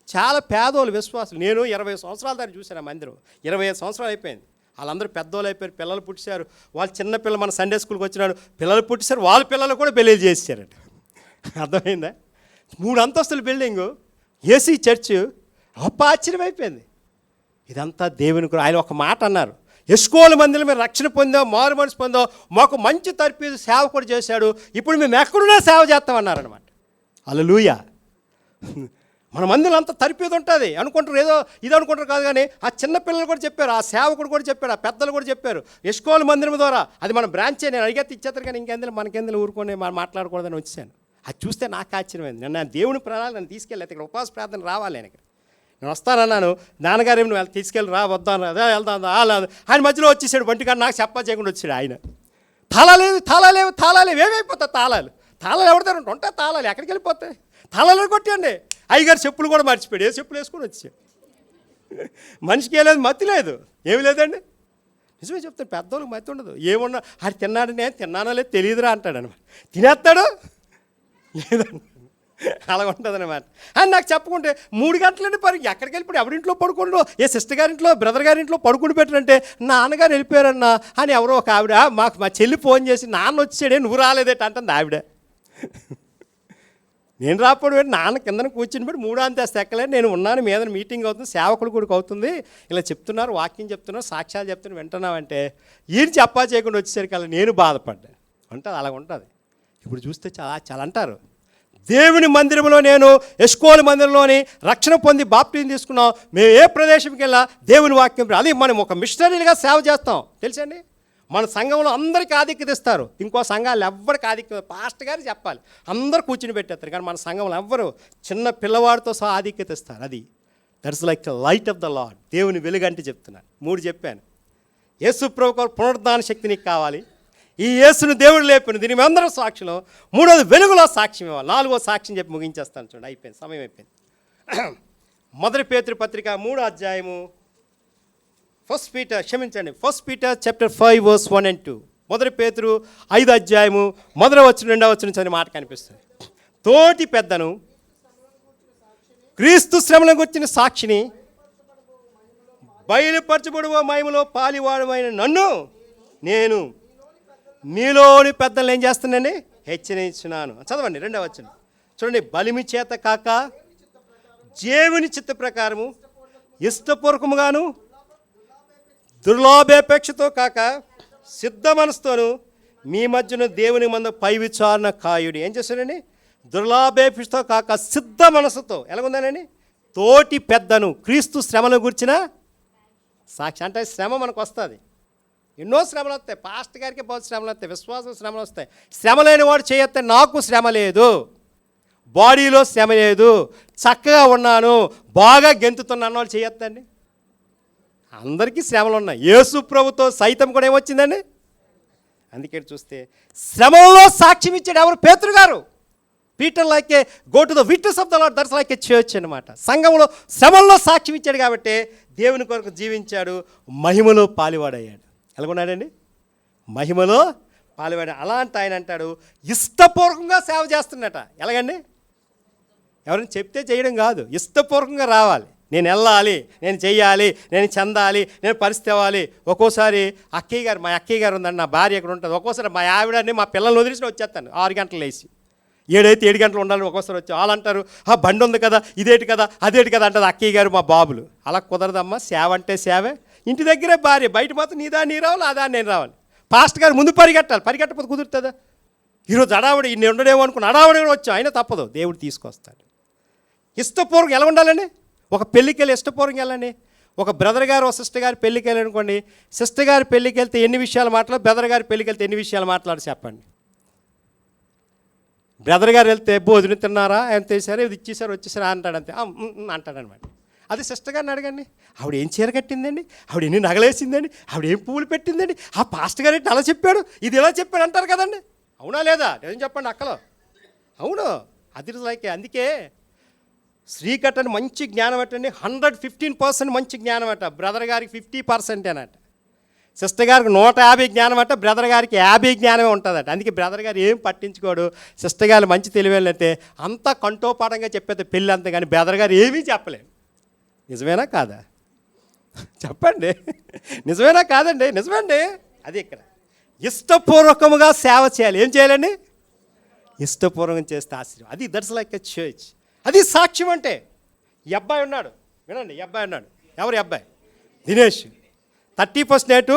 చాలా పేదోళ్ళు విశ్వాసులు. నేను 20 సంవత్సరాల దాన్ని చూశాను ఆ మందిరం. 25 సంవత్సరాలు అయిపోయింది. వాళ్ళందరూ పెద్దోళ్ళు అయిపోయారు, పిల్లలు పుట్టిశారు. వాళ్ళు చిన్న పిల్లలు మన సండే స్కూల్కి వచ్చినాడు, పిల్లలు పుట్టిశారు, వాళ్ళ పిల్లలు కూడా పెళ్ళి చేసేసారంట. అర్థమైందా? 3 అంతస్తుల బిల్డింగు, ఏసీ చర్చ్. గొప్ప ఆశ్చర్యం అయిపోయింది. ఇదంతా దేవుని ఆయన ఒక మాట అన్నారు, ఎస్కోలు మందిలో మేము రక్షణ పొందాం, మారు మనసు పొందాం, మాకు మంచి తర్పీదు సేవ కూడా చేశాడు, ఇప్పుడు మేము ఎక్కడున్నా సేవ చేస్తామన్నారనమాట. హల్లెలూయా. మన మందిలో అంతా తర్పీదు ఉంటుంది అనుకుంటారు, ఏదో ఇది అనుకుంటారు కాదు. కానీ ఆ చిన్న పిల్లలు కూడా చెప్పారు, ఆ సేవకుడు కూడా చెప్పారు, ఆ పెద్దలు కూడా చెప్పారు. ఎస్కోలు మందిరం ద్వారా అది మన బ్రాంచే. నేను అడిగితే ఇచ్చేస్తారు, కానీ ఇంకెందులో మనకెందులో ఊరుకొని మాట్లాడకూడదని వచ్చాను. అది చూస్తే నాకు ఆశ్చర్యమైంది. నన్ను దేవుని ప్రణాళిక నన్ను తీసుకెళ్ళి ఇక్కడ ఉపవాస ప్రార్థన రావాలి. నేను వస్తానన్నాను, నాన్నగారు ఏమి నువ్వు తీసుకెళ్ళి రా, వద్దాను, అదే వెళ్దాం ఆయన మధ్యలో వచ్చేసాడు. బంటికాడు నాకు చెప్పా చేయకుండా వచ్చాడు ఆయన. తాళాలేవు ఏమైపోతాయి తాళాలు ఎవరిదారు ఉంటాయి, తాళాలు ఎక్కడికి వెళ్ళిపోతాయి, తాళాలు కొట్టండి. అయ్యగారు చెప్పులు కూడా మర్చిపోయాడు, ఏ చెప్పులు వేసుకొని వచ్చాడు. మనిషికి ఏలేదు, మత్తి లేదు, ఏమి లేదండి. నిజమే చెప్తాను, పెద్దోళ్ళకి మత్తి ఉండదు. ఏమన్నా అది తిన్నాడు, నేను తిన్నానో లేదు తెలియదురా అంటాడు అనమాట. తినేస్తాడు లేదండి, అలా ఉంటుంది అనమాట. అని నాకు చెప్పుకుంటే 3 గంటలండి ఎక్కడికి వెళ్ళిపోయి ఎవరింట్లో పడుకోండు, ఏ సిస్టర్ గారింట్లో బ్రదర్ గారింట్లో పడుకుని పెట్టారంటే నాన్నగారు వెళ్ళిపోయారన్నా అని ఎవరో ఒక ఆవిడ మాకు మా చెల్లి ఫోన్ చేసి నాన్న వచ్చాడే నువ్వు రాలేదేట అంటుంది ఆవిడ. నేను రాకపోవడం నాన్న కిందన కూర్చుని పెట్టి 3వ అంతస్తు ఎక్కలేదు, నేను ఉన్నాను, మీద మీటింగ్ అవుతుంది, సేవకుడు కూడా అవుతుంది, ఇలా చెప్తున్నారు, వాక్యం చెప్తున్నారు, సాక్ష్యాలు చెప్తున్నారు, వింటున్నామంటే ఈయన చెప్పా చేయకుండా వచ్చేసరికి అలా నేను బాధపడ్డాను. ఉంటుంది, అలాగ ఉంటుంది. ఇప్పుడు చూస్తే చాలా అంటారు, దేవుని మందిరంలో నేను ఎస్కోలు మందిరంలోని రక్షణ పొంది బాప్టిజం తీసుకున్నాం, మేము ఏ ప్రదేశంకి వెళ్ళా దేవుని వాక్యం అది మనం ఒక మిషనరీలుగా సేవ చేస్తాం. తెలుసండి, మన సంఘంలో అందరికీ ఆధిక్యత ఇస్తారు, ఇంకో సంఘాలు ఎవ్వరికి ఆధిక్యత పాస్టర్ గారు చెప్పాలి, అందరూ కూర్చుని పెట్టేస్తారు. కానీ మన సంఘంలో ఎవ్వరు చిన్న పిల్లవాడితో సహా ఆధిక్యత ఇస్తారు. అది that's like the light of the lord, దేవుని వెలుగంటే చెప్తున్నాను. 3 చెప్పాను. యేసు ప్రభువు పునరుద్ధాన శక్తి నీకు కావాలి, ఈ యేసును దేవుడు లేపాను, దీని అందరూ సాక్ష్యం. 3వది వెలుగులో సాక్ష్యం ఇవ్వాలి. 4వ సాక్ష్యం చెప్పి ముగించేస్తాను. చూడండి, అయిపోయింది, సమయం అయిపోయింది. 1 పేతురు పత్రిక 3వ అధ్యాయము 1 Peter chapter 5 verse 1 and 2. 1 పేతురు 5వ అధ్యాయము 1వ వచనం 2వ వచనం చదివి మాట కనిపిస్తుంది. తోటి పెద్దను క్రీస్తు శ్రమలను గుర్చిన సాక్షిని బయలుపరచబడువ మహిమలో పాలివాడమైన నన్ను నేను మీలోని పెద్దలు ఏం చేస్తున్నానండి, హెచ్చరించున్నాను. చదవండి 2వ వచనం చూడండి. బలిమి చేత కాక దేవుని చిత్త ప్రకారము ఇష్టపూర్వకముగాను దుర్లాభేపేక్షతో కాక సిద్ధ మనసుతోను మీ మధ్యన దేవుని మంద పై విచారణ కాయుడి. ఏం చేస్తాడండి, దుర్లాభేపేక్షతో కాక సిద్ధ మనసుతో. ఎలాగుందానండి, తోటి పెద్దను క్రీస్తు శ్రమను గురించిన సాక్షి. అంటే శ్రమ మనకు వస్తుంది, ఎన్నో శ్రమలు వస్తాయి, పాస్టర్ గారికి बहुत శ్రమలు వస్తాయి, విశ్వాసం శ్రమలు వస్తాయి. శ్రమ లేని వాడు చేయొస్తే నాకు శ్రమ లేదు, బాడీలో శ్రమ లేదు, చక్కగా ఉన్నాను, బాగా గెంతుతున్నాను వాళ్ళు చేయొద్దండి. అందరికీ శ్రమలు ఉన్నాయి. యేసు ప్రభుతో సైతం కూడా ఏమొచ్చిందండి. అందుకే చూస్తే శ్రమలో సాక్ష్యం ఇచ్చాడు ఎవరు, పేతురు గారు. Peter like A go to the witness of the lord, that's like A church అనమాట. సంఘంలో శ్రమల్లో సాక్ష్యం ఇచ్చాడు కాబట్టి దేవుని కొరకు జీవించాడు, మహిమలో పాలివాడయ్యాడు. ఎలాగున్నాడండి, మహిమలో పాలివాడు. అలాంటి ఆయన అంటాడు ఇష్టపూర్వకంగా సేవ చేస్తున్నట. ఎలాగండి, ఎవరైనా చెప్తే చేయడం కాదు, ఇష్టపూర్వకంగా రావాలి. నేను వెళ్ళాలి, నేను చెయ్యాలి, నేను చెందాలి, నేను పరిస్థితి అవ్వాలి. ఒక్కోసారి మా అక్కయ్య గారు ఉందండి, నా భార్య ఇక్కడ ఉంటుంది. ఒక్కోసారి మా ఆవిడని మా పిల్లల్ని వదిలేసి వచ్చేస్తాను 6 గంటలు లేచి, 7 గంటలు ఉండాలి. ఒక్కోసారి వచ్చి వాళ్ళు అంటారు బండి ఉంది కదా, ఇదేటి కదా, అదేటి కదా అంటుంది అక్కయ్య గారు మా బాబులు. అలా కుదరదమ్మా, సేవ అంటే సేవే. ఇంటి దగ్గరే భార్య, బయట మాత్రం నీదా నీ రావాలి, అదా నేను రావాలి. పాస్టర్ గారు ముందు పరిగెట్టకపోతే కుదురుతుందా? ఈరోజు అడావుడు ఇన్ని ఉండడేమో అనుకుని అడావుడు కూడా వచ్చాం, అయినా తప్పదు, దేవుడు తీసుకొస్తాడు. ఇష్టపూర్వకం ఎలా ఉండాలండి, ఒక పెళ్ళికి వెళ్ళి ఇష్టపూర్వకం వెళ్ళండి. ఒక బ్రదర్ గారు ఒక సిస్టర్ గారి పెళ్ళికి వెళ్ళనుకోండి, సిస్టర్ గారి పెళ్ళికి వెళ్తే ఎన్ని విషయాలు మాట్లాడు, బ్రదర్ గారి పెళ్ళికి వెళ్తే ఎన్ని విషయాలు మాట్లాడు చెప్పండి. బ్రదర్ గారు వెళ్తే భోజనం తిన్నారా, ఎంత వేసారా, ఇది ఇచ్చేసారు వచ్చేసారా అంటాడు, అంతే అంటాడనమాట. అది సిస్టర్ గారిని అడగండి, ఆవిడ ఏం చీర కట్టిందండి, ఆవిడ ఎన్ని నగలేసిందండి, ఆవిడ ఏం పువ్వులు పెట్టిందండి, ఆ పాస్టర్ గారు ఏంటి అలా చెప్పాడు, ఇది ఎలా చెప్పాడు అంటారు కదండి. అవునా లేదా, నిజం చెప్పండి అక్కలో. అవును, అది లైక్. అందుకే శ్రీకట్టని మంచి జ్ఞానం అటండి, 115% మంచి జ్ఞానం అట. బ్రదర్ గారికి 50% అన్నట. సిస్టర్ గారికి 150 జ్ఞానం అంటే బ్రదర్ గారికి 50 జ్ఞానమే ఉంటుందట. అందుకే బ్రదర్ గారు ఏం పట్టించుకోడు. సిస్టర్ గారు మంచి తెలివేళ్ళైతే అంతా కంఠోపాఠంగా చెప్పేది పెళ్ళి అంతే, కానీ బ్రదర్ గారు ఏమీ చెప్పలేరు. నిజమేనా కాదా చెప్పండి? నిజమేనా కాదండి? నిజమండి. అది ఇక్కడ ఇష్టపూర్వకముగా సేవ చేయాలి. ఏం చేయాలండి? ఇష్టపూర్వకం చేస్తే ఆశ్చర్యం. అది దట్స్ లైక్ ఎ చర్చ్. అది సాక్ష్యం అంటే. ఈ అబ్బాయి ఉన్నాడు, వినండి, ఈ అబ్బాయి ఉన్నాడు. ఎవరి అబ్బాయి? దినేష్. 31st నైటు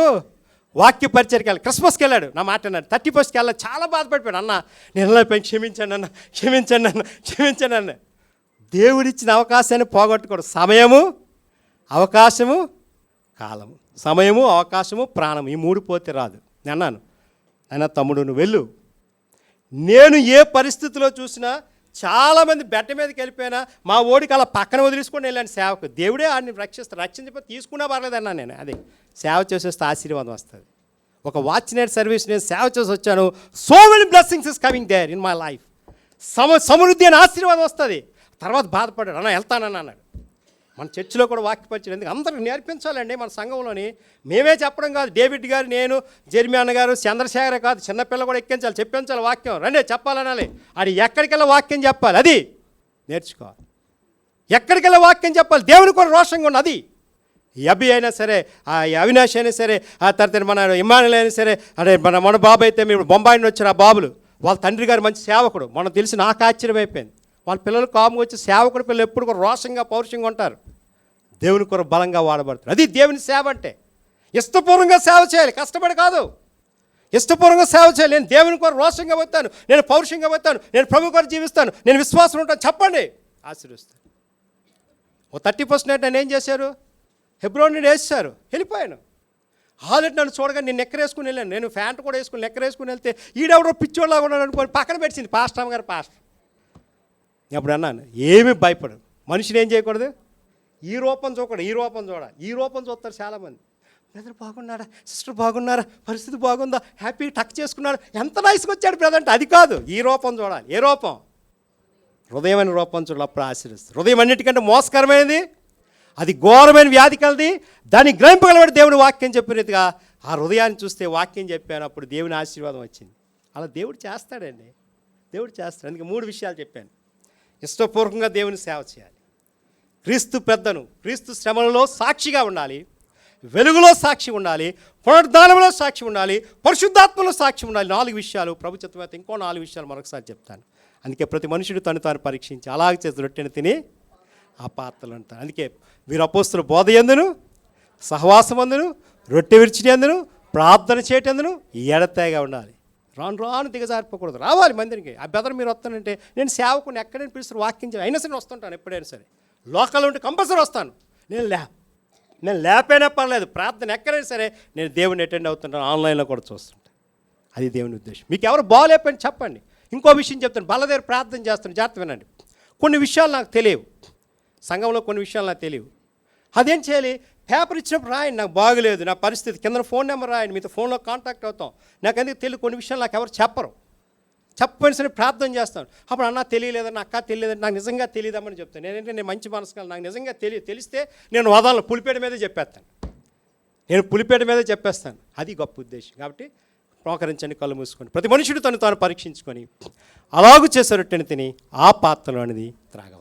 వాక్య పరిచయకి వెళ్ళాడు. క్రిస్మస్కి వెళ్ళాడు. నా మాట అన్నాడు. 31st వెళ్ళాడు. చాలా బాధపడిపోయాడు. అన్న నేను వెళ్ళిపోయి క్షమించండి అన్న, క్షమించండి అన్న, క్షమించండి అన్న. దేవుడిచ్చిన అవకాశాన్ని పోగొట్టుకోడు. సమయము, అవకాశము, కాలము. సమయము, అవకాశము, ప్రాణము, ఈ 3 పోతే రాదు. నేను అన్నాను, ఆయన తమ్ముడు నువ్వు వెళ్ళు. నేను ఏ పరిస్థితిలో చూసినా చాలామంది బెట్ట మీదకి వెళ్ళిపోయినా మా ఓడికి అలా పక్కన వదిలేసుకొని వెళ్ళాను సేవకు. దేవుడే ఆడిని రక్షిస్తాడు. రక్షించిపోతే తీసుకున్నా పర్లేదన్నా నేను. అది సేవ చేసేస్తే ఆశీర్వాదం వస్తుంది. ఒక వాచ్ నైట్ సర్వీస్ నేను సేవ చేసి వచ్చాను. So many blessings is coming there in my life. సమృద్ధి అని ఆశీర్వాదం వస్తుంది. తర్వాత బాధపడ్డాడు, అన్న వెళ్తానని అన్నాడు. మన చర్చిలో కూడా వాక్యపరిచయం ఎందుకు అందరికి నేర్పించాలండి. మన సంఘంలోని మేమే చెప్పడం కాదు. డేవిడ్ గారు, నేను, జెర్మీ అన్న గారు, చంద్రశేఖర్ కాదు, చిన్నపిల్ల కూడా ఎక్కించాలి, చెప్పించాలి వాక్యం. రండి చెప్పాలనాలి. అది ఎక్కడికెళ్ళి వాక్యం చెప్పాలి, అది నేర్చుకోవాలి. ఎక్కడికెళ్ళి వాక్యం చెప్పాలి, దేవుని కూడా రోషంగా ఉన్నది. అది అభి అయినా సరే, ఆ అవినాష్ అయినా సరే, ఆ తర్వాత మన ఇమానుల్ అయినా సరే, అదే మన బాబు అయితే మీరు బొంబాయి నుండి వచ్చారు. ఆ బాబులు వాళ్ళ తండ్రి గారు మంచి సేవకుడు. మనం తెలిసి నాకు ఆశ్చర్యం అయిపోయింది. వాళ్ళ పిల్లలు కాముగా వచ్చి సేవకుడు పిల్లలు ఎప్పుడు కూడా రోషంగా పౌరుషంగా ఉంటారు. దేవుని కొరకు బలంగా వాడబడుతుంది. అది దేవుని సేవ అంటే. ఇష్టపూర్వంగా సేవ చేయాలి, కష్టపడి కాదు. ఇష్టపూర్వంగా సేవ చేయాలి. నేను దేవుని కొరకు రోషంగా పోతాను, నేను పౌరుషంగా పోతాను, నేను ప్రభు కొరకు జీవిస్తాను, నేను విశ్వాసం ఉంటాను, చెప్పండి, ఆశీర్వదిస్తాను. ఓ 31st నైట్ నన్ను ఏం చేశారు? హెబ్రోన్ నుండి వేసేశారు. వెళ్ళిపోయాను. ఆల్రెడీ నన్ను చూడగా నేను నెక్కరేసుకుని వెళ్ళాను. నేను ఫ్యాంట్ కూడా వేసుకుని నెక్కరేసుకుని వెళ్తే ఈడెవడో పిచ్చోళ్ళగా ఉన్నాడు అనుకోని పక్కన పెట్టింది పాస్టర్ గారు. పాస్టర్ అప్పుడు అన్నాను, ఏమీ భయపడు. మనిషిని ఏం చేయకూడదు, ఈ రూపం చూడకూడదు, ఈ రూపం చూడాలి. ఈ రూపం చూస్తారు చాలామంది. బ్రదర్ బాగున్నారా, సిస్టర్ బాగున్నారా, పరిస్థితి బాగుందా, హ్యాపీ టక్ చేసుకున్నాడు, ఎంత నైస్గా వచ్చాడు బ్రదర్ అంటే అది కాదు. ఈ రూపం చూడాలి. ఏ రూపం? హృదయమైన రూపం చూడాలి. అప్పుడు ఆశీర్వదిస్తుంది. హృదయం అన్నిటికంటే మోసకరమైనది, అది ఘోరమైన వ్యాధి కలది. దాన్ని గ్రహింపగలవాడు దేవుని వాక్యం చెప్పినట్టుగా. ఆ హృదయాన్ని చూస్తే వాక్యం చెప్పాను, అప్పుడు దేవుని ఆశీర్వాదం వచ్చింది. అలా దేవుడు చేస్తాడండి. దేవుడు చేస్తాడు. అందుకే 3 విషయాలు చెప్పాను. ఇష్టపూర్వకంగా దేవుని సేవ చేయాలి, క్రీస్తు పెద్దను, క్రీస్తు శ్రమలలో సాక్షిగా ఉండాలి, వెలుగులో సాక్షి ఉండాలి, పునరుద్ధానంలో సాక్షి ఉండాలి, పరిశుద్ధాత్మలో సాక్షి ఉండాలి. 4 విషయాలు. ప్రభు చిత్తమైతే ఇంకో 4 విషయాలు మరొకసారి చెప్తాను. అందుకే ప్రతి మనుషుడు తను తాను పరీక్షించి అలాగే చేసి రొట్టెను తిని ఆ పాత్రలు అంటారు. అందుకే వీరు అపోస్తుల బోధ యందును, సహవాసమందును, రొట్టె విరిచినందును, ప్రార్థన చేయటందును ఎడతెగగా ఉండాలి. రాను దిగజారిపోకూడదు. రావాలి మందిరికి. ఆ బెదర్ మీరు వస్తానంటే నేను సేవకుని ఎక్కడైనా పిలుస్తారు, వాక్యం చేయాలి. అయినా సరే వస్తుంటాను. ఎప్పుడైనా సరే లోకల్ ఉంటే కంపల్సరీ వస్తాను. నేను లేపైనా పర్లేదు. ప్రార్థన ఎక్కడైనా సరే నేను దేవుని అటెండ్ అవుతుంటాను. ఆన్లైన్లో కూడా చూస్తుంటాను. అది దేవుని ఉద్దేశం. మీకు ఎవరు బాగలేపని చెప్పండి. ఇంకో విషయం చెప్తాను. బల్ల దగ్గర ప్రార్థన చేస్తాను. జాగ్రత్త వినండి. కొన్ని విషయాలు నాకు తెలియవు. సంఘంలో కొన్ని విషయాలు నాకు తెలియవు. అదేం చేయాలి? పేపర్ ఇచ్చినప్పుడు రాయండి, నాకు బాగలేదు, నా పరిస్థితి, కింద ఫోన్ నెంబర్ రాయండి, మీతో ఫోన్లో కాంటాక్ట్ అవుతాం. నాకు ఎందుకు తెలియదు. కొన్ని విషయాలు నాకు ఎవరు చెప్పరు. చెప్పని సరే ప్రార్థన చేస్తాను. అప్పుడు అన్న తెలియలేదని, అక్క తెలియలేదని, నాకు నిజంగా తెలియదమ్మని చెప్తాను. నేను మంచి మనసు కాదు, నాకు నిజంగా తెలిస్తే నేను వదలను, పులిపేట మీదే చెప్పేస్తాను. నేను పులిపేట మీదే చెప్పేస్తాను. అది గొప్ప ఉద్దేశం. కాబట్టి ప్రోకరించండి, కళ్ళు మూసుకొని ప్రతి మనుషుడు తను తాను పరీక్షించుకొని అలాగూ చేసే రొట్టెని తిని ఆ పాత్రలో అనేది త్రాగవాలి.